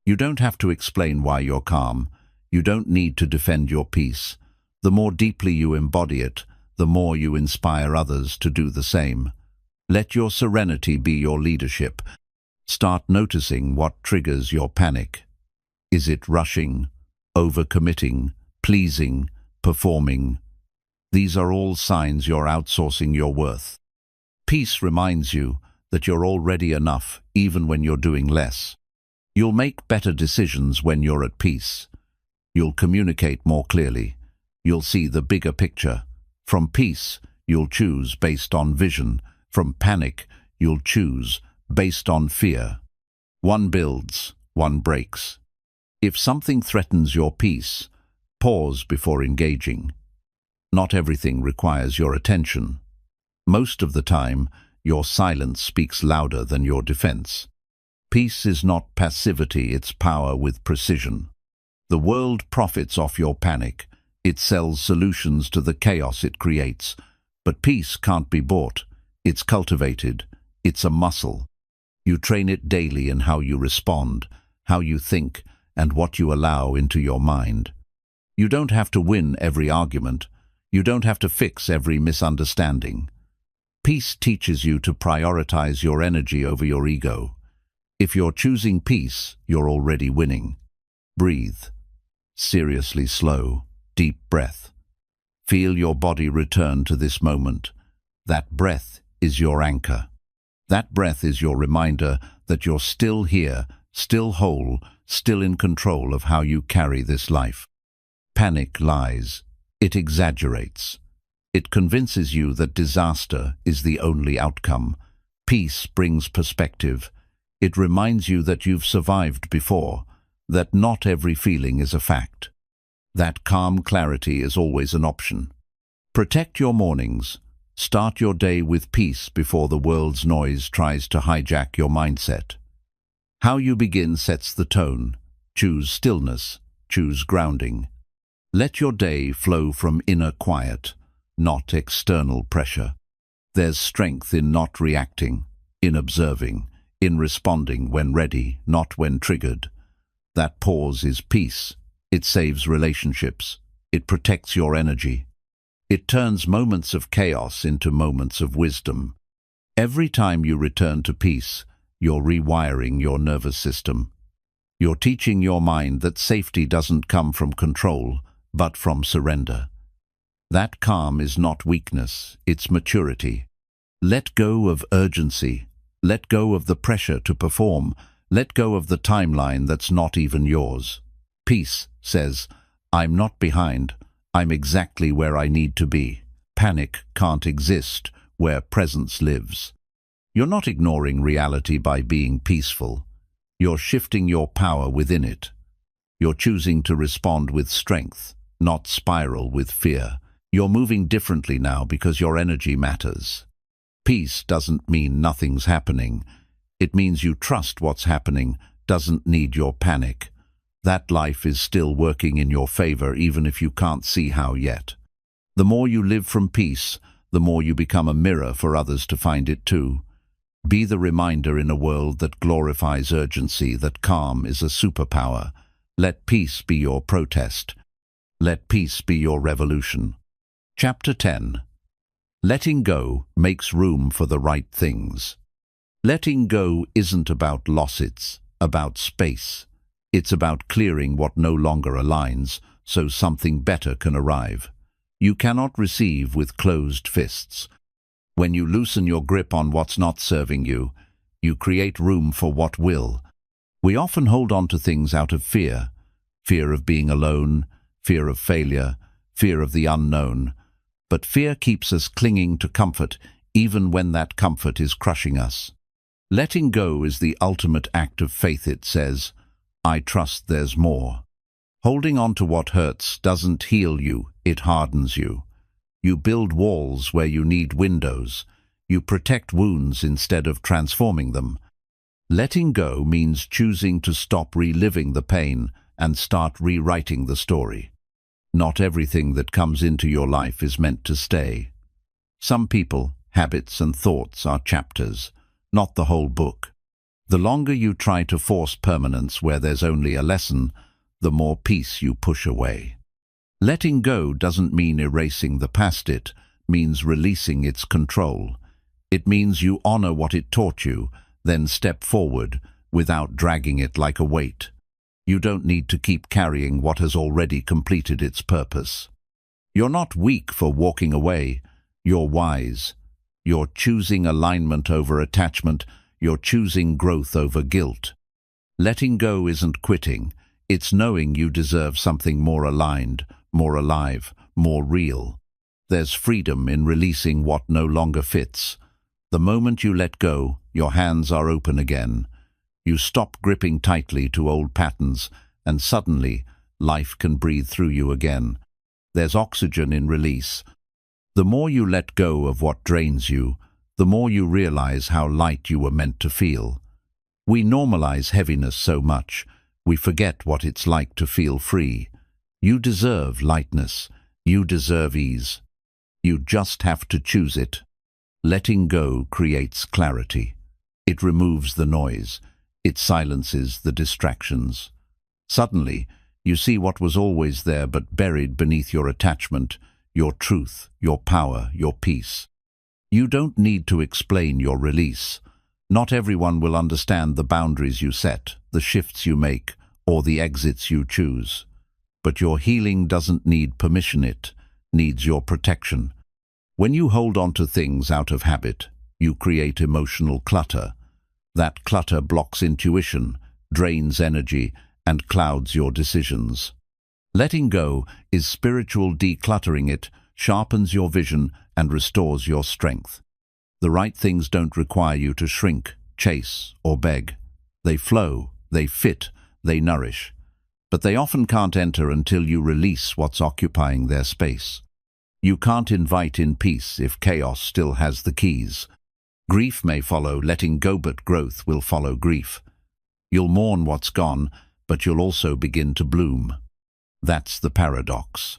You don't have to explain why you're calm. You don't need to defend your peace. The more deeply you embody it, the more you inspire others to do the same. Let your serenity be your leadership. Start noticing what triggers your panic. Is it rushing, overcommitting, pleasing, performing? These are all signs you're outsourcing your worth. Peace reminds you that you're already enough, even when you're doing less. You'll make better decisions when you're at peace. You'll communicate more clearly. You'll see the bigger picture. From peace, you'll choose based on vision. From panic, you'll choose based on fear. One builds, one breaks. If something threatens your peace, pause before engaging. Not everything requires your attention. Most of the time, your silence speaks louder than your defense. Peace is not passivity, it's power with precision. The world profits off your panic. It sells solutions to the chaos it creates. But peace can't be bought. It's cultivated. It's a muscle. You train it daily in how you respond, how you think, and what you allow into your mind. You don't have to win every argument. You don't have to fix every misunderstanding. Peace teaches you to prioritize your energy over your ego. If you're choosing peace, you're already winning. Breathe. Seriously slow, deep breath. Feel your body return to this moment. That breath is your anchor. That breath is your reminder that you're still here, still whole, still in control of how you carry this life. Panic lies. It exaggerates. It convinces you that disaster is the only outcome. Peace brings perspective. It reminds you that you've survived before, that not every feeling is a fact. That calm clarity is always an option. Protect your mornings. Start your day with peace before the world's noise tries to hijack your mindset. How you begin sets the tone. Choose stillness. Choose grounding. Let your day flow from inner quiet, not external pressure. There's strength in not reacting, in observing, in responding when ready, not when triggered. That pause is peace. It saves relationships. It protects your energy. It turns moments of chaos into moments of wisdom. Every time you return to peace, you're rewiring your nervous system. You're teaching your mind that safety doesn't come from control, but from surrender. That calm is not weakness, it's maturity. Let go of urgency. Let go of the pressure to perform. Let go of the timeline that's not even yours. Peace says, I'm not behind. I'm exactly where I need to be. Panic can't exist where presence lives. You're not ignoring reality by being peaceful. You're shifting your power within it. You're choosing to respond with strength, not spiral with fear. You're moving differently now because your energy matters. Peace doesn't mean nothing's happening. It means you trust what's happening, doesn't need your panic. That life is still working in your favor even if you can't see how yet. The more you live from peace, the more you become a mirror for others to find it too. Be the reminder in a world that glorifies urgency that calm is a superpower. Let peace be your protest. Let peace be your revolution. Chapter 10. Letting go makes room for the right things. Letting go isn't about loss, it's about space. It's about clearing what no longer aligns so something better can arrive. You cannot receive with closed fists. When you loosen your grip on what's not serving you, you create room for what will. We often hold on to things out of fear. Fear of being alone, fear of failure, fear of the unknown. But fear keeps us clinging to comfort even when that comfort is crushing us. Letting go is the ultimate act of faith, it says. I trust there's more. Holding on to what hurts doesn't heal you, it hardens you. You build walls where you need windows. You protect wounds instead of transforming them. Letting go means choosing to stop reliving the pain and start rewriting the story. Not everything that comes into your life is meant to stay. Some people, habits and thoughts are chapters, not the whole book. The longer you try to force permanence where there's only a lesson, the more peace you push away. Letting go doesn't mean erasing the past, it means releasing its control. It means you honor what it taught you, then step forward without dragging it like a weight. You don't need to keep carrying what has already completed its purpose. You're not weak for walking away. You're wise. You're choosing alignment over attachment. You're choosing growth over guilt. Letting go isn't quitting. It's knowing you deserve something more aligned, more alive, more real. There's freedom in releasing what no longer fits. The moment you let go, your hands are open again. You stop gripping tightly to old patterns, and suddenly, life can breathe through you again. There's oxygen in release. The more you let go of what drains you, the more you realize how light you were meant to feel. We normalize heaviness so much, we forget what it's like to feel free. You deserve lightness. You deserve ease. You just have to choose it. Letting go creates clarity. It removes the noise. It silences the distractions. Suddenly, you see what was always there but buried beneath your attachment, your truth, your power, your peace. You don't need to explain your release. Not everyone will understand the boundaries you set, the shifts you make, or the exits you choose. But your healing doesn't need permission, it needs your protection. When you hold on to things out of habit, you create emotional clutter. That clutter blocks intuition, drains energy, and clouds your decisions. Letting go is spiritual decluttering. It sharpens your vision and restores your strength. The right things don't require you to shrink, chase, or beg. They flow, they fit, they nourish. But they often can't enter until you release what's occupying their space. You can't invite in peace if chaos still has the keys. Grief may follow letting go, but growth will follow grief. You'll mourn what's gone, but you'll also begin to bloom. That's the paradox.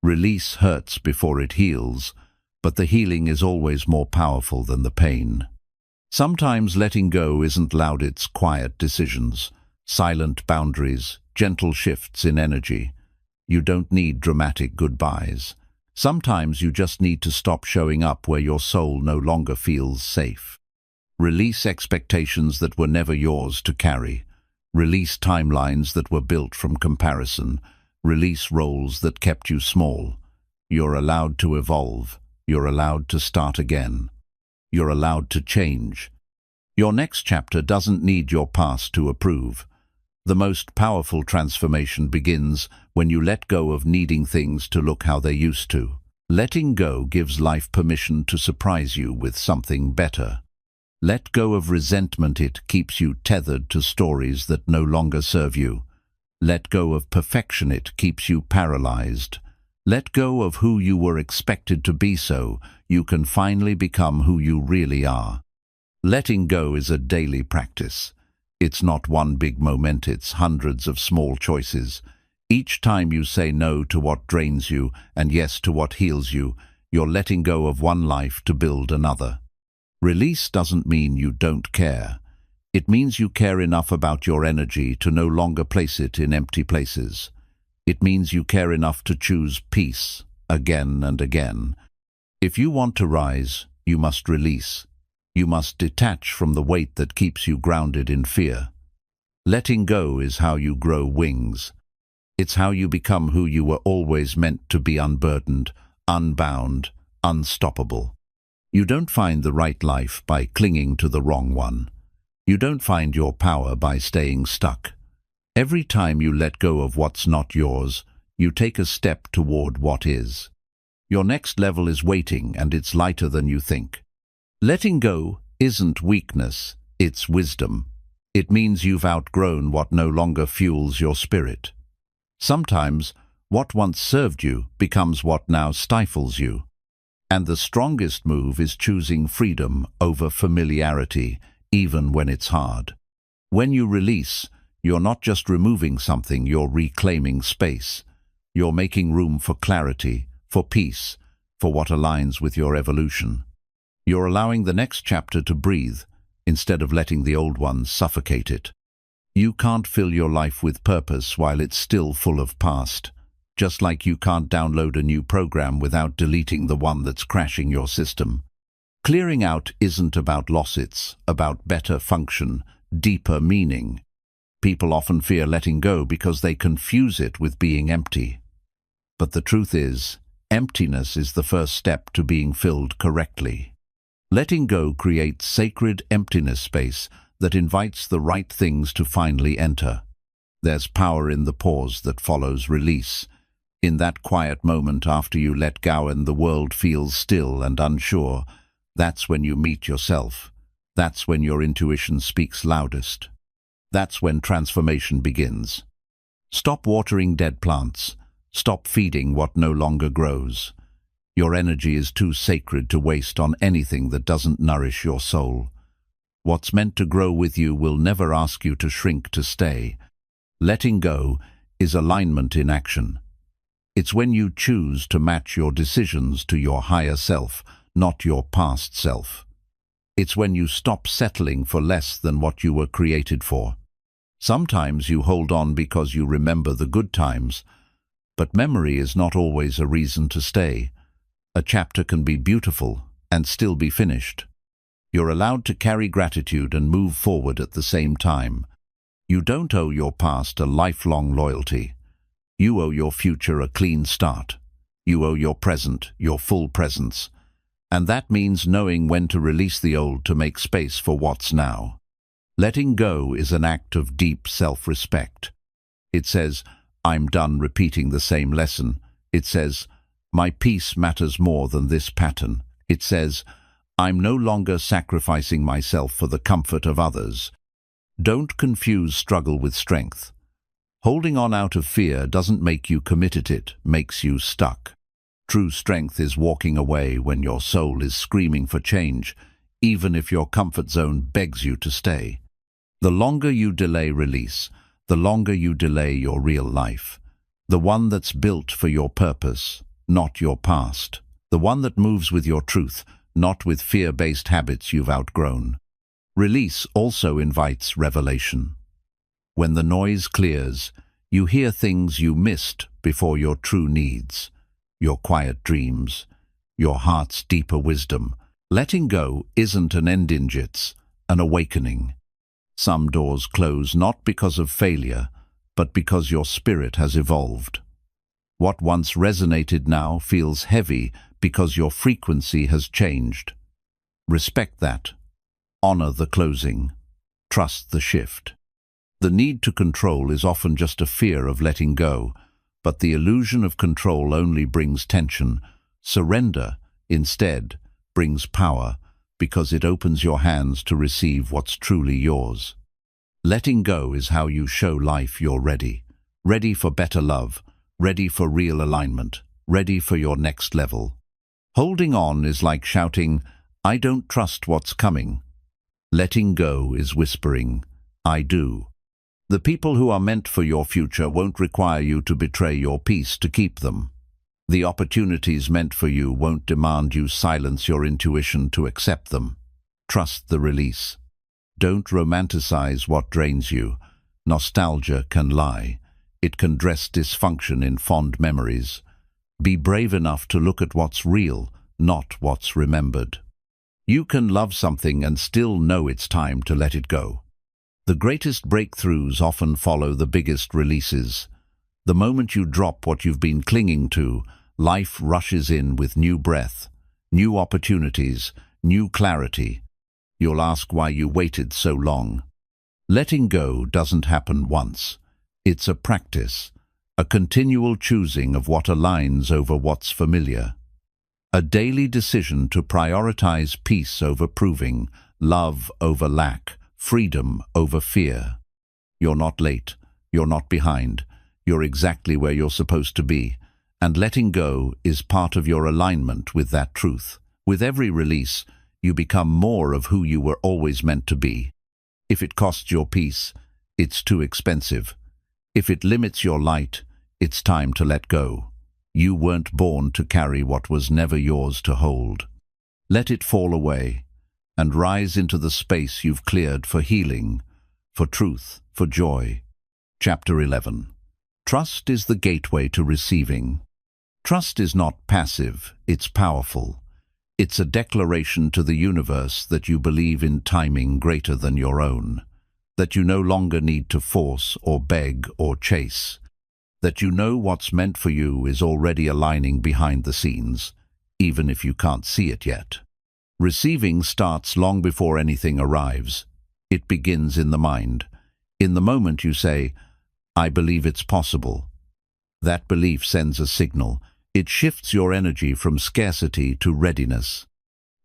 Release hurts before it heals, but the healing is always more powerful than the pain. Sometimes letting go isn't loud, it's quiet decisions, silent boundaries, gentle shifts in energy. You don't need dramatic goodbyes. Sometimes you just need to stop showing up where your soul no longer feels safe. Release expectations that were never yours to carry. Release timelines that were built from comparison. Release roles that kept you small. You're allowed to evolve. You're allowed to start again. You're allowed to change. Your next chapter doesn't need your past to approve. The most powerful transformation begins when you let go of needing things to look how they used to. Letting go gives life permission to surprise you with something better. Let go of resentment. It keeps you tethered to stories that no longer serve you. Let go of perfection. It keeps you paralyzed. Let go of who you were expected to be so you can finally become who you really are. Letting go is a daily practice. It's not one big moment, it's hundreds of small choices. Each time you say no to what drains you and yes to what heals you, you're letting go of one life to build another. Release doesn't mean you don't care. It means you care enough about your energy to no longer place it in empty places. It means you care enough to choose peace again and again. If you want to rise, you must release. You must detach from the weight that keeps you grounded in fear. Letting go is how you grow wings. It's how you become who you were always meant to be: unburdened, unbound, unstoppable. You don't find the right life by clinging to the wrong one. You don't find your power by staying stuck. Every time you let go of what's not yours, you take a step toward what is. Your next level is waiting, and it's lighter than you think. Letting go isn't weakness, it's wisdom. It means you've outgrown what no longer fuels your spirit. Sometimes, what once served you becomes what now stifles you. And the strongest move is choosing freedom over familiarity, even when it's hard. When you release, you're not just removing something, you're reclaiming space. You're making room for clarity, for peace, for what aligns with your evolution. You're allowing the next chapter to breathe, instead of letting the old one suffocate it. You can't fill your life with purpose while it's still full of past. Just like you can't download a new program without deleting the one that's crashing your system. Clearing out isn't about loss, it's about better function, deeper meaning. People often fear letting go because they confuse it with being empty. But the truth is, emptiness is the first step to being filled correctly. Letting go creates sacred emptiness space that invites the right things to finally enter. There's power in the pause that follows release. In that quiet moment after you let go and the world feels still and unsure, that's when you meet yourself. That's when your intuition speaks loudest. That's when transformation begins. Stop watering dead plants. Stop feeding what no longer grows. Your energy is too sacred to waste on anything that doesn't nourish your soul. What's meant to grow with you will never ask you to shrink to stay. Letting go is alignment in action. It's when you choose to match your decisions to your higher self, not your past self. It's when you stop settling for less than what you were created for. Sometimes you hold on because you remember the good times, but memory is not always a reason to stay. A chapter can be beautiful and still be finished. You're allowed to carry gratitude and move forward at the same time. You don't owe your past a lifelong loyalty. You owe your future a clean start. You owe your present your full presence. And that means knowing when to release the old to make space for what's now. Letting go is an act of deep self-respect. It says, I'm done repeating the same lesson. It says, my peace matters more than this pattern. It says, I'm no longer sacrificing myself for the comfort of others. Don't confuse struggle with strength. Holding on out of fear doesn't make you committed, it makes you stuck. True strength is walking away when your soul is screaming for change, even if your comfort zone begs you to stay. The longer you delay release, the longer you delay your real life. The one that's built for your purpose, not your past. The one that moves with your truth, not with fear-based habits you've outgrown. Release also invites revelation. When the noise clears, you hear things you missed before your true needs, your quiet dreams, your heart's deeper wisdom. Letting go isn't an end in jits, an awakening. Some doors close not because of failure, but because your spirit has evolved. What once resonated now feels heavy because your frequency has changed. Respect that. Honor the closing. Trust the shift. The need to control is often just a fear of letting go, but the illusion of control only brings tension. Surrender, instead, brings power because it opens your hands to receive what's truly yours. Letting go is how you show life you're ready. Ready for better love, ready for real alignment, ready for your next level. Holding on is like shouting, I don't trust what's coming. Letting go is whispering, I do. The people who are meant for your future won't require you to betray your peace to keep them. The opportunities meant for you won't demand you silence your intuition to accept them. Trust the release. Don't romanticize what drains you. Nostalgia can lie. It can dress dysfunction in fond memories. Be brave enough to look at what's real, not what's remembered. You can love something and still know it's time to let it go. The greatest breakthroughs often follow the biggest releases. The moment you drop what you've been clinging to, life rushes in with new breath, new opportunities, new clarity. You'll ask why you waited so long. Letting go doesn't happen once. It's a practice, a continual choosing of what aligns over what's familiar. A daily decision to prioritize peace over proving, love over lack, freedom over fear. You're not late. You're not behind. You're exactly where you're supposed to be. And letting go is part of your alignment with that truth. With every release, you become more of who you were always meant to be. If it costs your peace, it's too expensive. If it limits your light, it's time to let go. You weren't born to carry what was never yours to hold. Let it fall away and rise into the space you've cleared for healing, for truth, for joy. Chapter 11. Trust is the gateway to receiving. Trust is not passive, it's powerful. It's a declaration to the universe that you believe in timing greater than your own, that you no longer need to force or beg or chase, that you know what's meant for you is already aligning behind the scenes, even if you can't see it yet. Receiving starts long before anything arrives. It begins in the mind. In the moment you say, "I believe it's possible," that belief sends a signal. It shifts your energy from scarcity to readiness.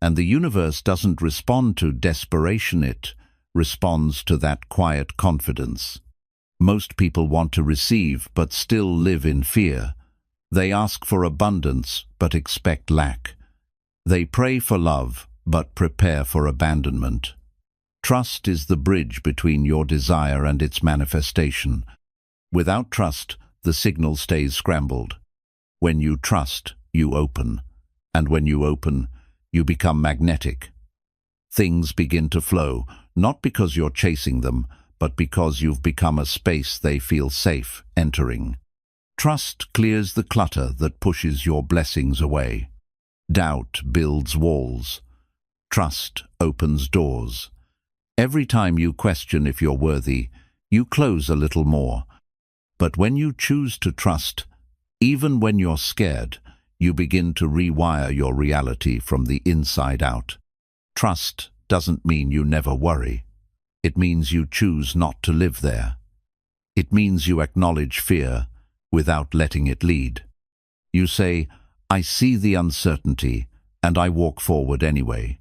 And the universe doesn't respond to desperation, it responds to that quiet confidence. Most people want to receive but still live in fear. They ask for abundance but expect lack. They pray for love but prepare for abandonment. Trust is the bridge between your desire and its manifestation. Without trust, the signal stays scrambled. When you trust, you open. And when you open, you become magnetic. Things begin to flow, not because you're chasing them, but because you've become a space they feel safe entering. Trust clears the clutter that pushes your blessings away. Doubt builds walls. Trust opens doors. Every time you question if you're worthy, you close a little more. But when you choose to trust, even when you're scared, you begin to rewire your reality from the inside out. Trust doesn't mean you never worry. It means you choose not to live there. It means you acknowledge fear without letting it lead. You say, "I see the uncertainty, and I walk forward anyway."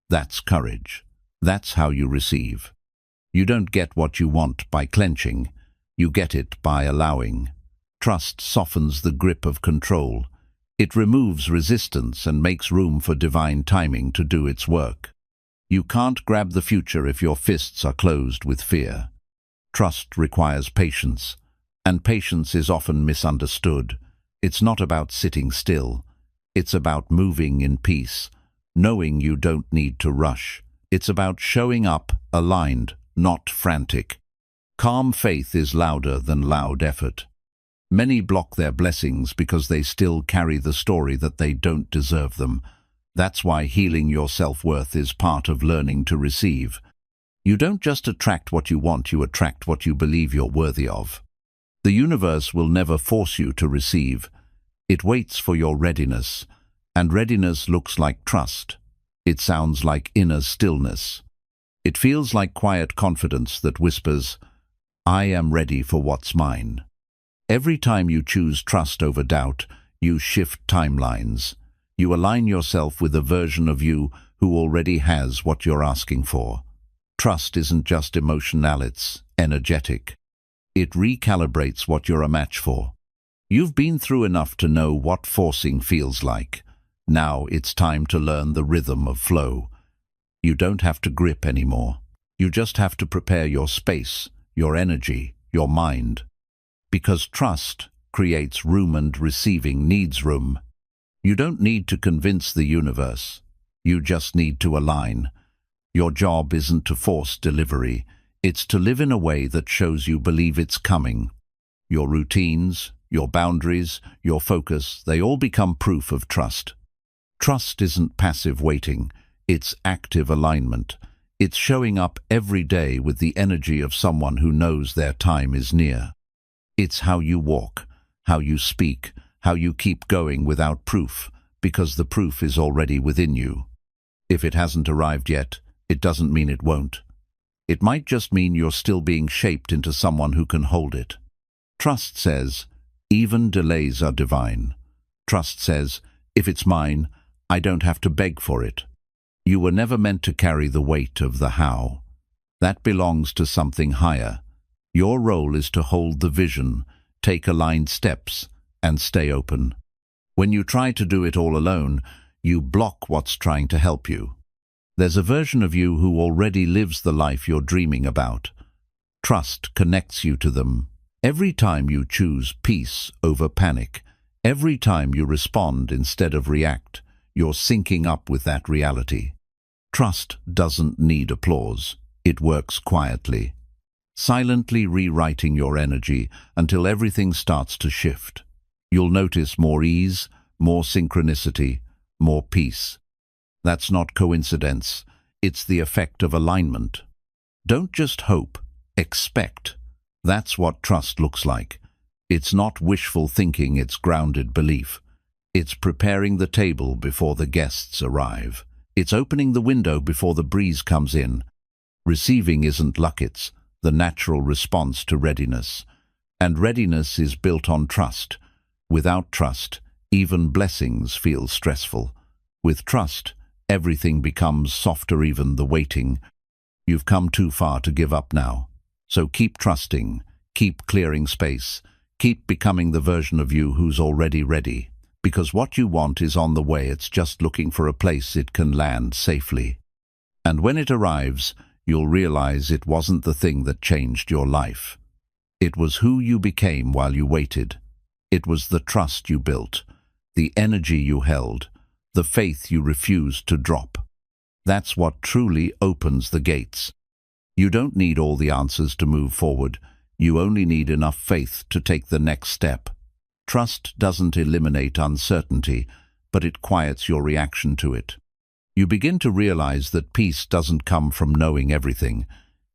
That's courage. That's how you receive. You don't get what you want by clenching. You get it by allowing. Trust softens the grip of control. It removes resistance and makes room for divine timing to do its work. You can't grab the future if your fists are closed with fear. Trust requires patience, and patience is often misunderstood. It's not about sitting still. It's about moving in peace, knowing you don't need to rush. It's about showing up aligned, not frantic. Calm faith is louder than loud effort. Many block their blessings because they still carry the story that they don't deserve them. That's why healing your self-worth is part of learning to receive. You don't just attract what you want, you attract what you believe you're worthy of. The universe will never force you to receive. It waits for your readiness, and readiness looks like trust. It sounds like inner stillness. It feels like quiet confidence that whispers, "I am ready for what's mine." Every time you choose trust over doubt, you shift timelines. You align yourself with a version of you who already has what you're asking for. Trust isn't just emotional, it's energetic. It recalibrates what you're a match for. You've been through enough to know what forcing feels like. Now it's time to learn the rhythm of flow. You don't have to grip anymore. You just have to prepare your space, your energy, your mind. Because trust creates room and receiving needs room. You don't need to convince the universe. You just need to align. Your job isn't to force delivery. It's to live in a way that shows you believe it's coming. Your routines, your boundaries, your focus, they all become proof of trust. Trust isn't passive waiting. It's active alignment. It's showing up every day with the energy of someone who knows their time is near. It's how you walk, how you speak, how you keep going without proof, because the proof is already within you. If it hasn't arrived yet, it doesn't mean it won't. It might just mean you're still being shaped into someone who can hold it. Trust says, even delays are divine. Trust says, if it's mine, I don't have to beg for it. You were never meant to carry the weight of the how. That belongs to something higher. Your role is to hold the vision, take aligned steps, and stay open. When you try to do it all alone, you block what's trying to help you. There's a version of you who already lives the life you're dreaming about. Trust connects you to them. Every time you choose peace over panic, every time you respond instead of react, you're syncing up with that reality. Trust doesn't need applause. It works quietly, silently rewriting your energy until everything starts to shift. You'll notice more ease, more synchronicity, more peace. That's not coincidence. It's the effect of alignment. Don't just hope, expect. That's what trust looks like. It's not wishful thinking, it's grounded belief. It's preparing the table before the guests arrive. It's opening the window before the breeze comes in. Receiving isn't luck, it's the natural response to readiness. And readiness is built on trust. Without trust, even blessings feel stressful. With trust, everything becomes softer, even the waiting. You've come too far to give up now. So keep trusting, keep clearing space, keep becoming the version of you who's already ready. Because what you want is on the way, it's just looking for a place it can land safely. And when it arrives, you'll realize it wasn't the thing that changed your life. It was who you became while you waited. It was the trust you built, the energy you held, the faith you refused to drop. That's what truly opens the gates. You don't need all the answers to move forward. You only need enough faith to take the next step. Trust doesn't eliminate uncertainty, but it quiets your reaction to it. You begin to realize that peace doesn't come from knowing everything.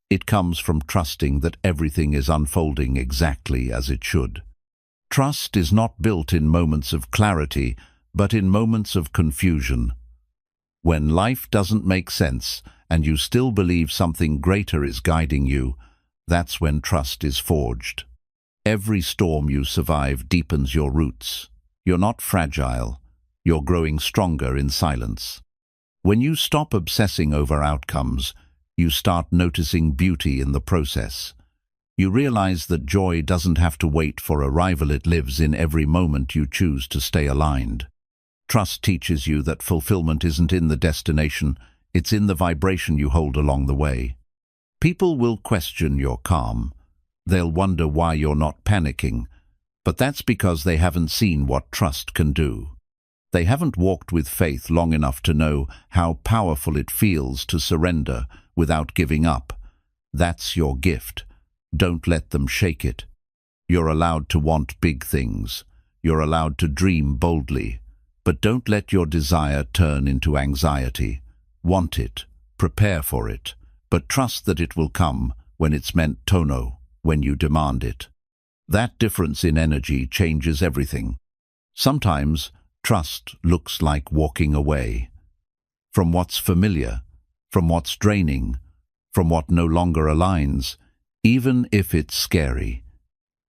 It comes from trusting that everything is unfolding exactly as it should. Trust is not built in moments of clarity, but in moments of confusion. When life doesn't make sense and you still believe something greater is guiding you, that's when trust is forged. Every storm you survive deepens your roots. You're not fragile. You're growing stronger in silence. When you stop obsessing over outcomes, you start noticing beauty in the process. You realize that joy doesn't have to wait for arrival. It lives in every moment you choose to stay aligned. Trust teaches you that fulfillment isn't in the destination, it's in the vibration you hold along the way. People will question your calm. They'll wonder why you're not panicking, but that's because they haven't seen what trust can do. They haven't walked with faith long enough to know how powerful it feels to surrender without giving up. That's your gift. Don't let them shake it. You're allowed to want big things. You're allowed to dream boldly. But don't let your desire turn into anxiety. Want it, prepare for it, but trust that it will come when it's meant to, when you demand it. That difference in energy changes everything. Sometimes trust looks like walking away from what's familiar, from what's draining, from what no longer aligns, even if it's scary,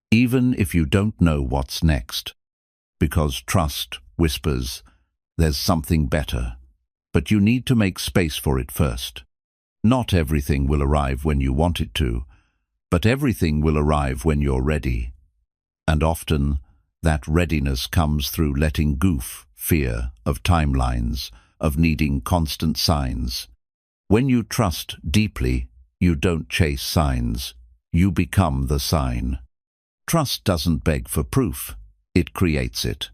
even if you don't know what's next. Because trust whispers, there's something better, but you need to make space for it first. Not everything will arrive when you want it to, but everything will arrive when you're ready. And often, that readiness comes through letting go fear of timelines, of needing constant signs. When you trust deeply, you don't chase signs. You become the sign. Trust doesn't beg for proof. It creates it.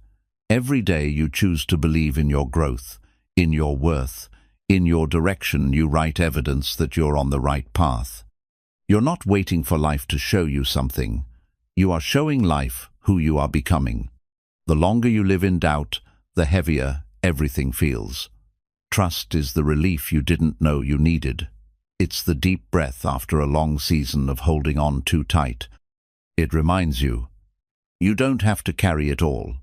Every day you choose to believe in your growth, in your worth, in your direction. You write evidence that you're on the right path. You're not waiting for life to show you something. You are showing life who you are becoming. The longer you live in doubt, the heavier everything feels. Trust is the relief you didn't know you needed. It's the deep breath after a long season of holding on too tight. It reminds you, you don't have to carry it all.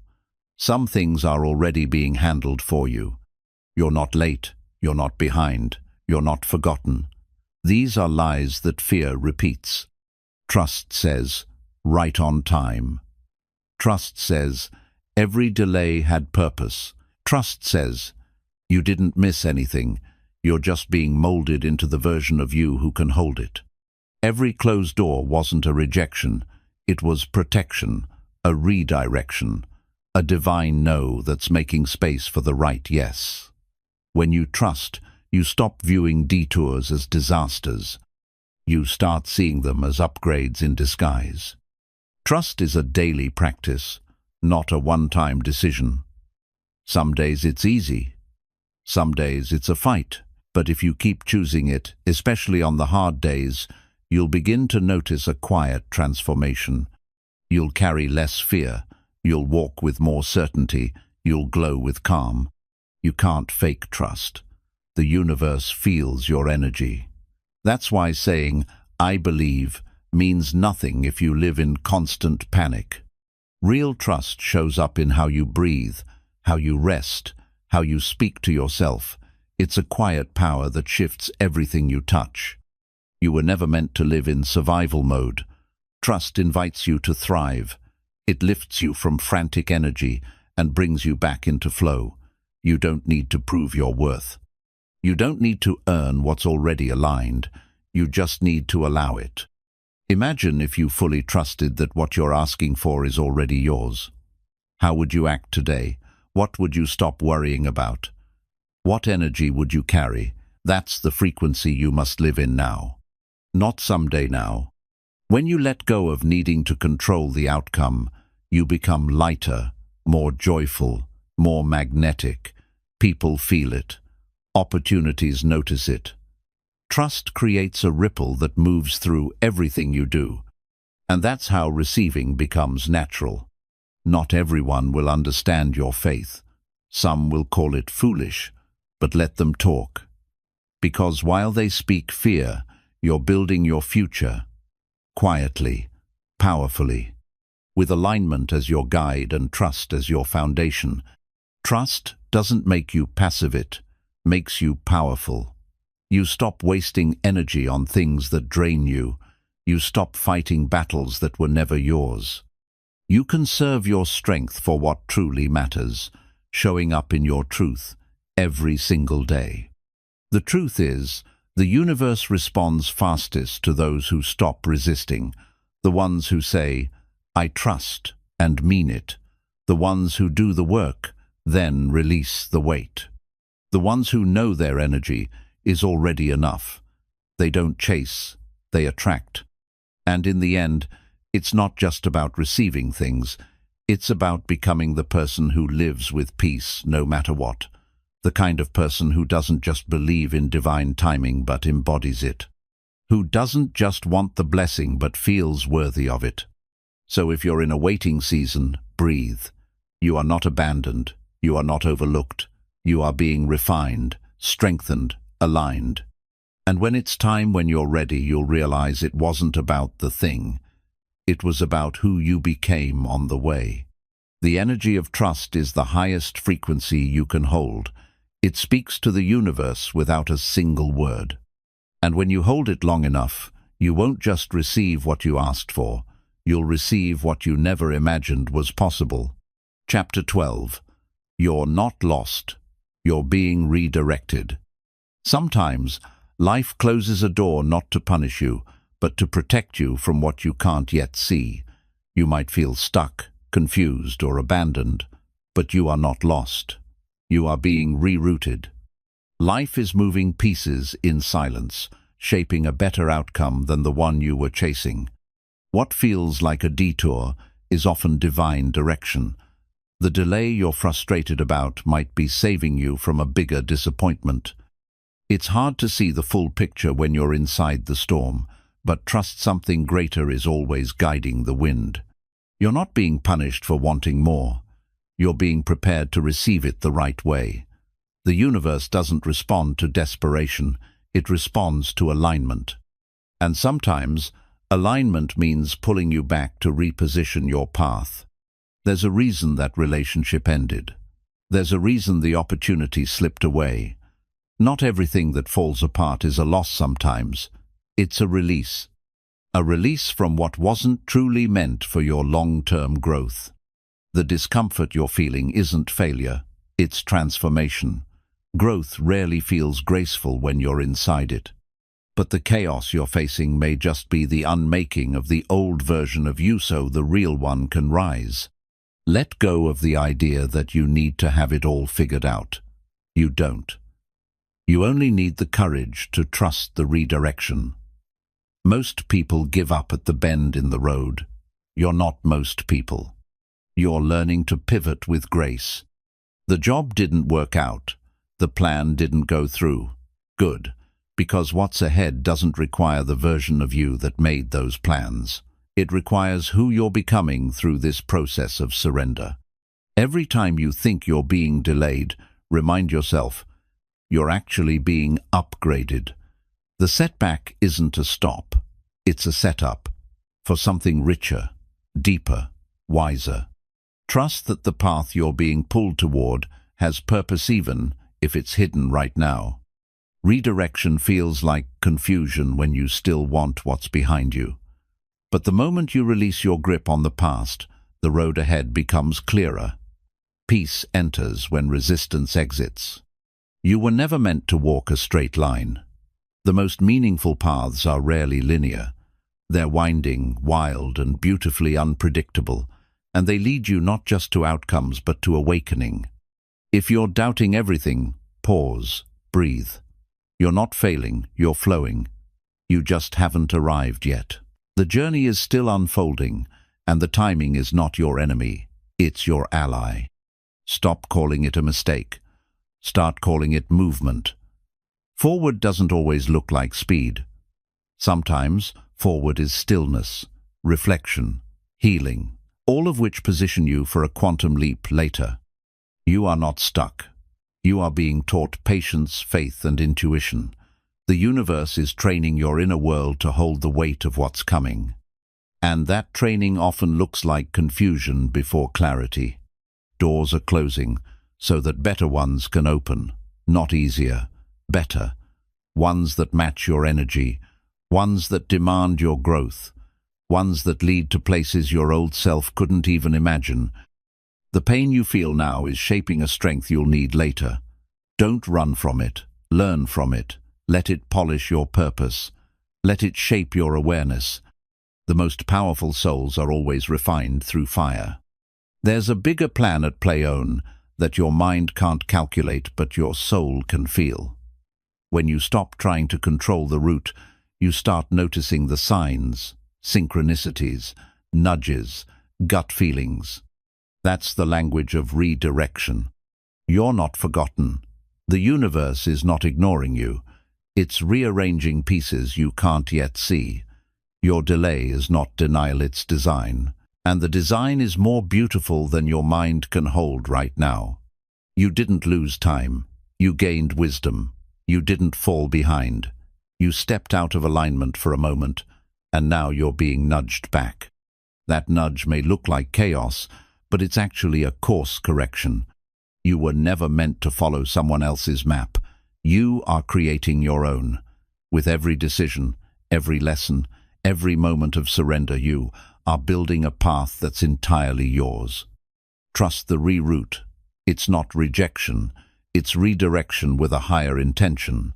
Some things are already being handled for you. You're not late, you're not behind, you're not forgotten. These are lies that fear repeats. Trust says, right on time. Trust says, every delay had purpose. Trust says, You didn't miss anything. You're just being molded into the version of you who can hold it. Every closed door wasn't a rejection. It was protection, a redirection, a divine no that's making space for the right yes. When you trust, you stop viewing detours as disasters. You start seeing them as upgrades in disguise. Trust is a daily practice, not a one-time decision. Some days it's easy. Some days it's a fight. But if you keep choosing it, especially on the hard days, you'll begin to notice a quiet transformation. You'll carry less fear. You'll walk with more certainty. You'll glow with calm. You can't fake trust. The universe feels your energy. That's why saying, "I believe," means nothing if you live in constant panic. Real trust shows up in how you breathe, how you rest, how you speak to yourself. It's a quiet power that shifts everything you touch. You were never meant to live in survival mode. Trust invites you to thrive. It lifts you from frantic energy and brings you back into flow. You don't need to prove your worth. You don't need to earn what's already aligned. You just need to allow it. Imagine if you fully trusted that what you're asking for is already yours. How would you act today? What would you stop worrying about? What energy would you carry? That's the frequency you must live in now. Not someday now. When you let go of needing to control the outcome, you become lighter, more joyful, more magnetic. People feel it. Opportunities notice it. Trust creates a ripple that moves through everything you do. And that's how receiving becomes natural. Not everyone will understand your faith. Some will call it foolish, but let them talk. Because while they speak fear, you're building your future. Quietly, powerfully, with alignment as your guide and trust as your foundation. Trust doesn't make you passive, it makes you powerful. You stop wasting energy on things that drain you. You stop fighting battles that were never yours. You conserve your strength for what truly matters, showing up in your truth every single day. The truth is, the universe responds fastest to those who stop resisting, the ones who say, "I trust," and mean it, the ones who do the work, then release the weight. The ones who know their energy is already enough. They don't chase, they attract. And in the end, it's not just about receiving things, it's about becoming the person who lives with peace no matter what. The kind of person who doesn't just believe in divine timing but embodies it. Who doesn't just want the blessing but feels worthy of it. So if you're in a waiting season, breathe. You are not abandoned. You are not overlooked. You are being refined, strengthened, aligned. And when it's time, when you're ready, you'll realize it wasn't about the thing. It was about who you became on the way. The energy of trust is the highest frequency you can hold. It speaks to the universe without a single word. And when you hold it long enough, you won't just receive what you asked for. You'll receive what you never imagined was possible. Chapter 12. You're not lost. You're being redirected. Sometimes, life closes a door not to punish you, but to protect you from what you can't yet see. You might feel stuck, confused, or abandoned, but you are not lost. You are being rerouted. Life is moving pieces in silence, shaping a better outcome than the one you were chasing. What feels like a detour is often divine direction. The delay you're frustrated about might be saving you from a bigger disappointment. It's hard to see the full picture when you're inside the storm, but trust something greater is always guiding the wind. You're not being punished for wanting more. You're being prepared to receive it the right way. The universe doesn't respond to desperation, it responds to alignment. And sometimes, alignment means pulling you back to reposition your path. There's a reason that relationship ended. There's a reason the opportunity slipped away. Not everything that falls apart is a loss sometimes. It's a release. A release from what wasn't truly meant for your long-term growth. The discomfort you're feeling isn't failure, it's transformation. Growth rarely feels graceful when you're inside it. But the chaos you're facing may just be the unmaking of the old version of you so the real one can rise. Let go of the idea that you need to have it all figured out. You don't. You only need the courage to trust the redirection. Most people give up at the bend in the road. You're not most people. You're learning to pivot with grace. The job didn't work out. The plan didn't go through. Good, because what's ahead doesn't require the version of you that made those plans. It requires who you're becoming through this process of surrender. Every time you think you're being delayed, remind yourself, you're actually being upgraded. The setback isn't a stop. It's a setup for something richer, deeper, wiser. Trust that the path you're being pulled toward has purpose even if it's hidden right now. Redirection feels like confusion when you still want what's behind you. But the moment you release your grip on the past, the road ahead becomes clearer. Peace enters when resistance exits. You were never meant to walk a straight line. The most meaningful paths are rarely linear. They're winding, wild, and beautifully unpredictable, and they lead you not just to outcomes but to awakening. If you're doubting everything, pause, breathe. You're not failing, you're flowing. You just haven't arrived yet. The journey is still unfolding, and the timing is not your enemy, it's your ally. Stop calling it a mistake. Start calling it movement. Forward doesn't always look like speed. Sometimes forward is stillness, reflection, healing, all of which position you for a quantum leap later. You are not stuck. You are being taught patience, faith, and intuition. The universe is training your inner world to hold the weight of what's coming. And that training often looks like confusion before clarity. Doors are closing so that better ones can open. Not easier, better. Ones that match your energy, ones that demand your growth, ones that lead to places your old self couldn't even imagine. The pain you feel now is shaping a strength you'll need later. Don't run from it. Learn from it. Let it polish your purpose. Let it shape your awareness. The most powerful souls are always refined through fire. There's a bigger plan at play that your mind can't calculate but your soul can feel. When you stop trying to control the route, you start noticing the signs, synchronicities, nudges, gut feelings. That's the language of redirection. You're not forgotten. The universe is not ignoring you. It's rearranging pieces you can't yet see. Your delay is not denial, it's design. And the design is more beautiful than your mind can hold right now. You didn't lose time. You gained wisdom. You didn't fall behind. You stepped out of alignment for a moment, and now you're being nudged back. That nudge may look like chaos, but it's actually a course correction. You were never meant to follow someone else's map. You are creating your own. With every decision, every lesson, every moment of surrender, you are building a path that's entirely yours. Trust the reroute. It's not rejection, it's redirection with a higher intention.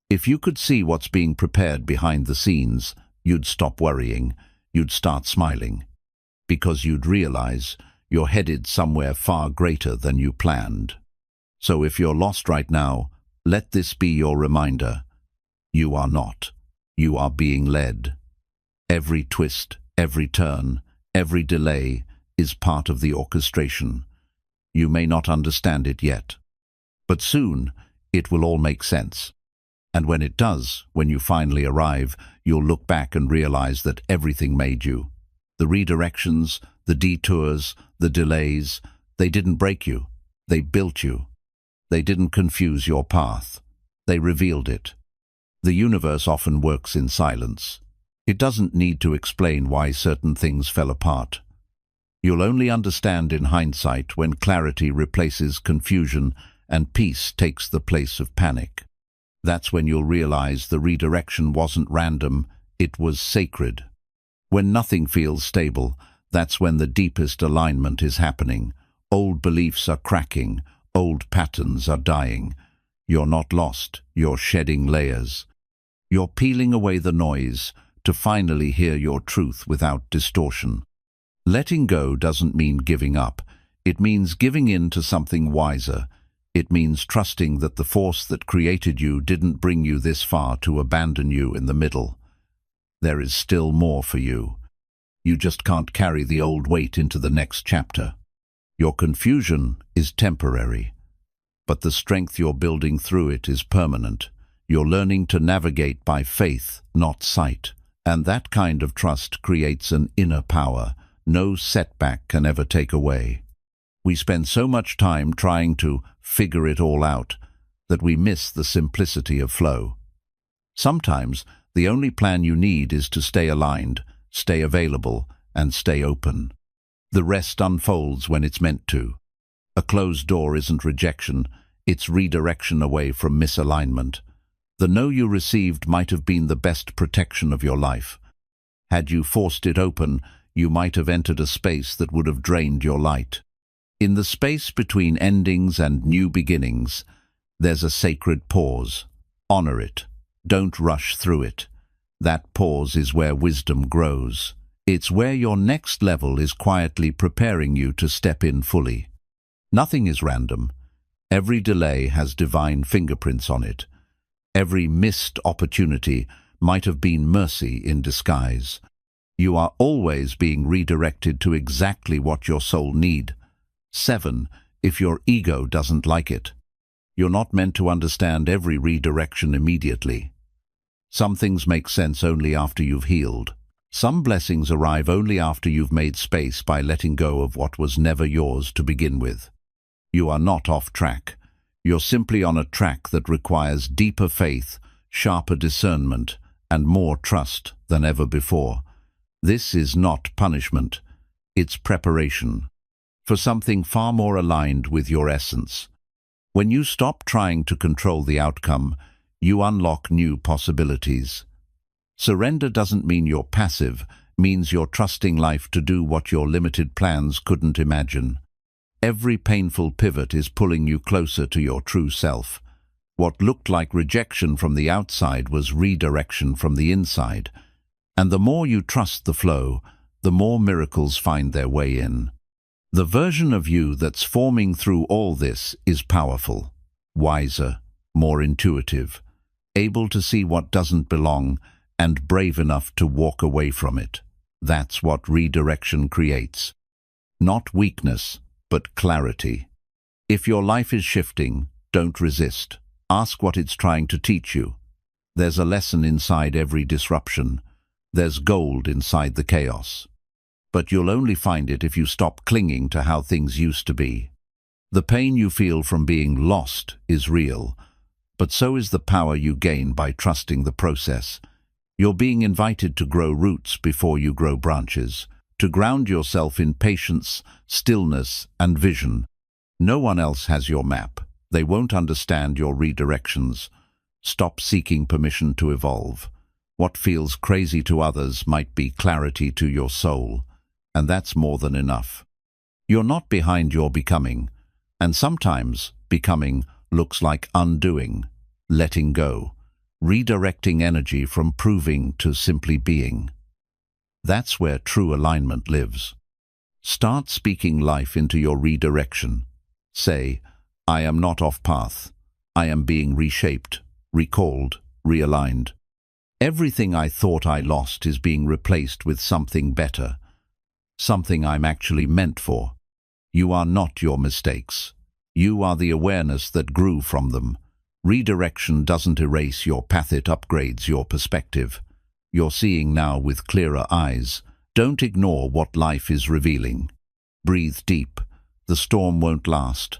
If you could see what's being prepared behind the scenes, you'd stop worrying, you'd start smiling. Because you'd realize you're headed somewhere far greater than you planned. So if you're lost right now, let this be your reminder. You are not. You are being led. Every twist, every turn, every delay is part of the orchestration. You may not understand it yet, but soon it will all make sense. And when it does, when you finally arrive, you'll look back and realize that everything made you. The redirections, the detours, the delays, they didn't break you. They built you. They didn't confuse your path. They revealed it. The universe often works in silence. It doesn't need to explain why certain things fell apart. You'll only understand in hindsight when clarity replaces confusion and peace takes the place of panic. That's when you'll realize the redirection wasn't random, it was sacred. When nothing feels stable, that's when the deepest alignment is happening. Old beliefs are cracking, old patterns are dying. You're not lost, you're shedding layers. You're peeling away the noise to finally hear your truth without distortion. Letting go doesn't mean giving up. It means giving in to something wiser. It means trusting that the force that created you didn't bring you this far to abandon you in the middle. There is still more for you. You just can't carry the old weight into the next chapter. Your confusion is temporary, but the strength you're building through it is permanent. You're learning to navigate by faith, not sight. And that kind of trust creates an inner power no setback can ever take away. We spend so much time trying to figure it all out that we miss the simplicity of flow. Sometimes the only plan you need is to stay aligned, stay available, and stay open. The rest unfolds when it's meant to. A closed door isn't rejection, it's redirection away from misalignment. The no you received might have been the best protection of your life. Had you forced it open, you might have entered a space that would have drained your light. In the space between endings and new beginnings, there's a sacred pause. Honor it. Don't rush through it. That pause is where wisdom grows. It's where your next level is quietly preparing you to step in fully. Nothing is random. Every delay has divine fingerprints on it. Every missed opportunity might have been mercy in disguise. You are always being redirected to exactly what your soul needs. 7. If your ego doesn't like it. You're not meant to understand every redirection immediately. Some things make sense only after you've healed. Some blessings arrive only after you've made space by letting go of what was never yours to begin with. You are not off track. You're simply on a track that requires deeper faith, sharper discernment, and more trust than ever before. This is not punishment. It's preparation for something far more aligned with your essence. When you stop trying to control the outcome, you unlock new possibilities. Surrender doesn't mean you're passive, means you're trusting life to do what your limited plans couldn't imagine. Every painful pivot is pulling you closer to your true self. What looked like rejection from the outside was redirection from the inside. And the more you trust the flow, the more miracles find their way in. The version of you that's forming through all this is powerful, wiser, more intuitive, able to see what doesn't belong, and brave enough to walk away from it. That's what redirection creates. Not weakness, but clarity. If your life is shifting, don't resist. Ask what it's trying to teach you. There's a lesson inside every disruption. There's gold inside the chaos. But you'll only find it if you stop clinging to how things used to be. The pain you feel from being lost is real, but so is the power you gain by trusting the process. You're being invited to grow roots before you grow branches, to ground yourself in patience, stillness, and vision. No one else has your map. They won't understand your redirections. Stop seeking permission to evolve. What feels crazy to others might be clarity to your soul, and that's more than enough. You're not behind your becoming, and sometimes becoming looks like undoing, letting go, redirecting energy from proving to simply being. That's where true alignment lives. Start speaking life into your redirection. Say, I am not off path. I am being reshaped, recalled, realigned. Everything I thought I lost is being replaced with something better, something I'm actually meant for. You are not your mistakes. You are the awareness that grew from them. Redirection doesn't erase your path, it upgrades your perspective. You're seeing now with clearer eyes. Don't ignore what life is revealing. Breathe deep. The storm won't last,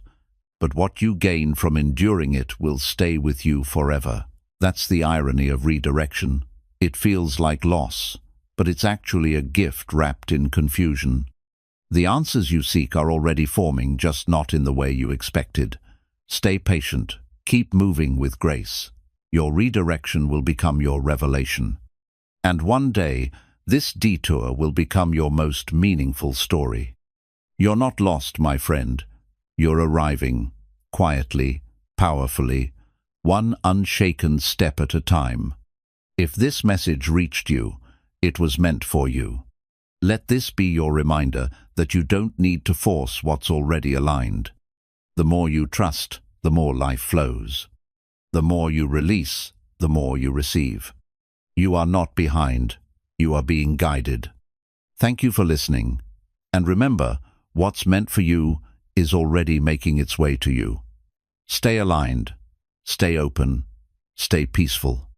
but what you gain from enduring it will stay with you forever. That's the irony of redirection. It feels like loss, but it's actually a gift wrapped in confusion. The answers you seek are already forming, just not in the way you expected. Stay patient. Keep moving with grace. Your redirection will become your revelation. And one day, this detour will become your most meaningful story. You're not lost, my friend. You're arriving, quietly, powerfully, one unshaken step at a time. If this message reached you, it was meant for you. Let this be your reminder that you don't need to force what's already aligned. The more you trust, the more life flows. The more you release, the more you receive. You are not behind. You are being guided. Thank you for listening. And remember, what's meant for you is already making its way to you. Stay aligned. Stay open. Stay peaceful.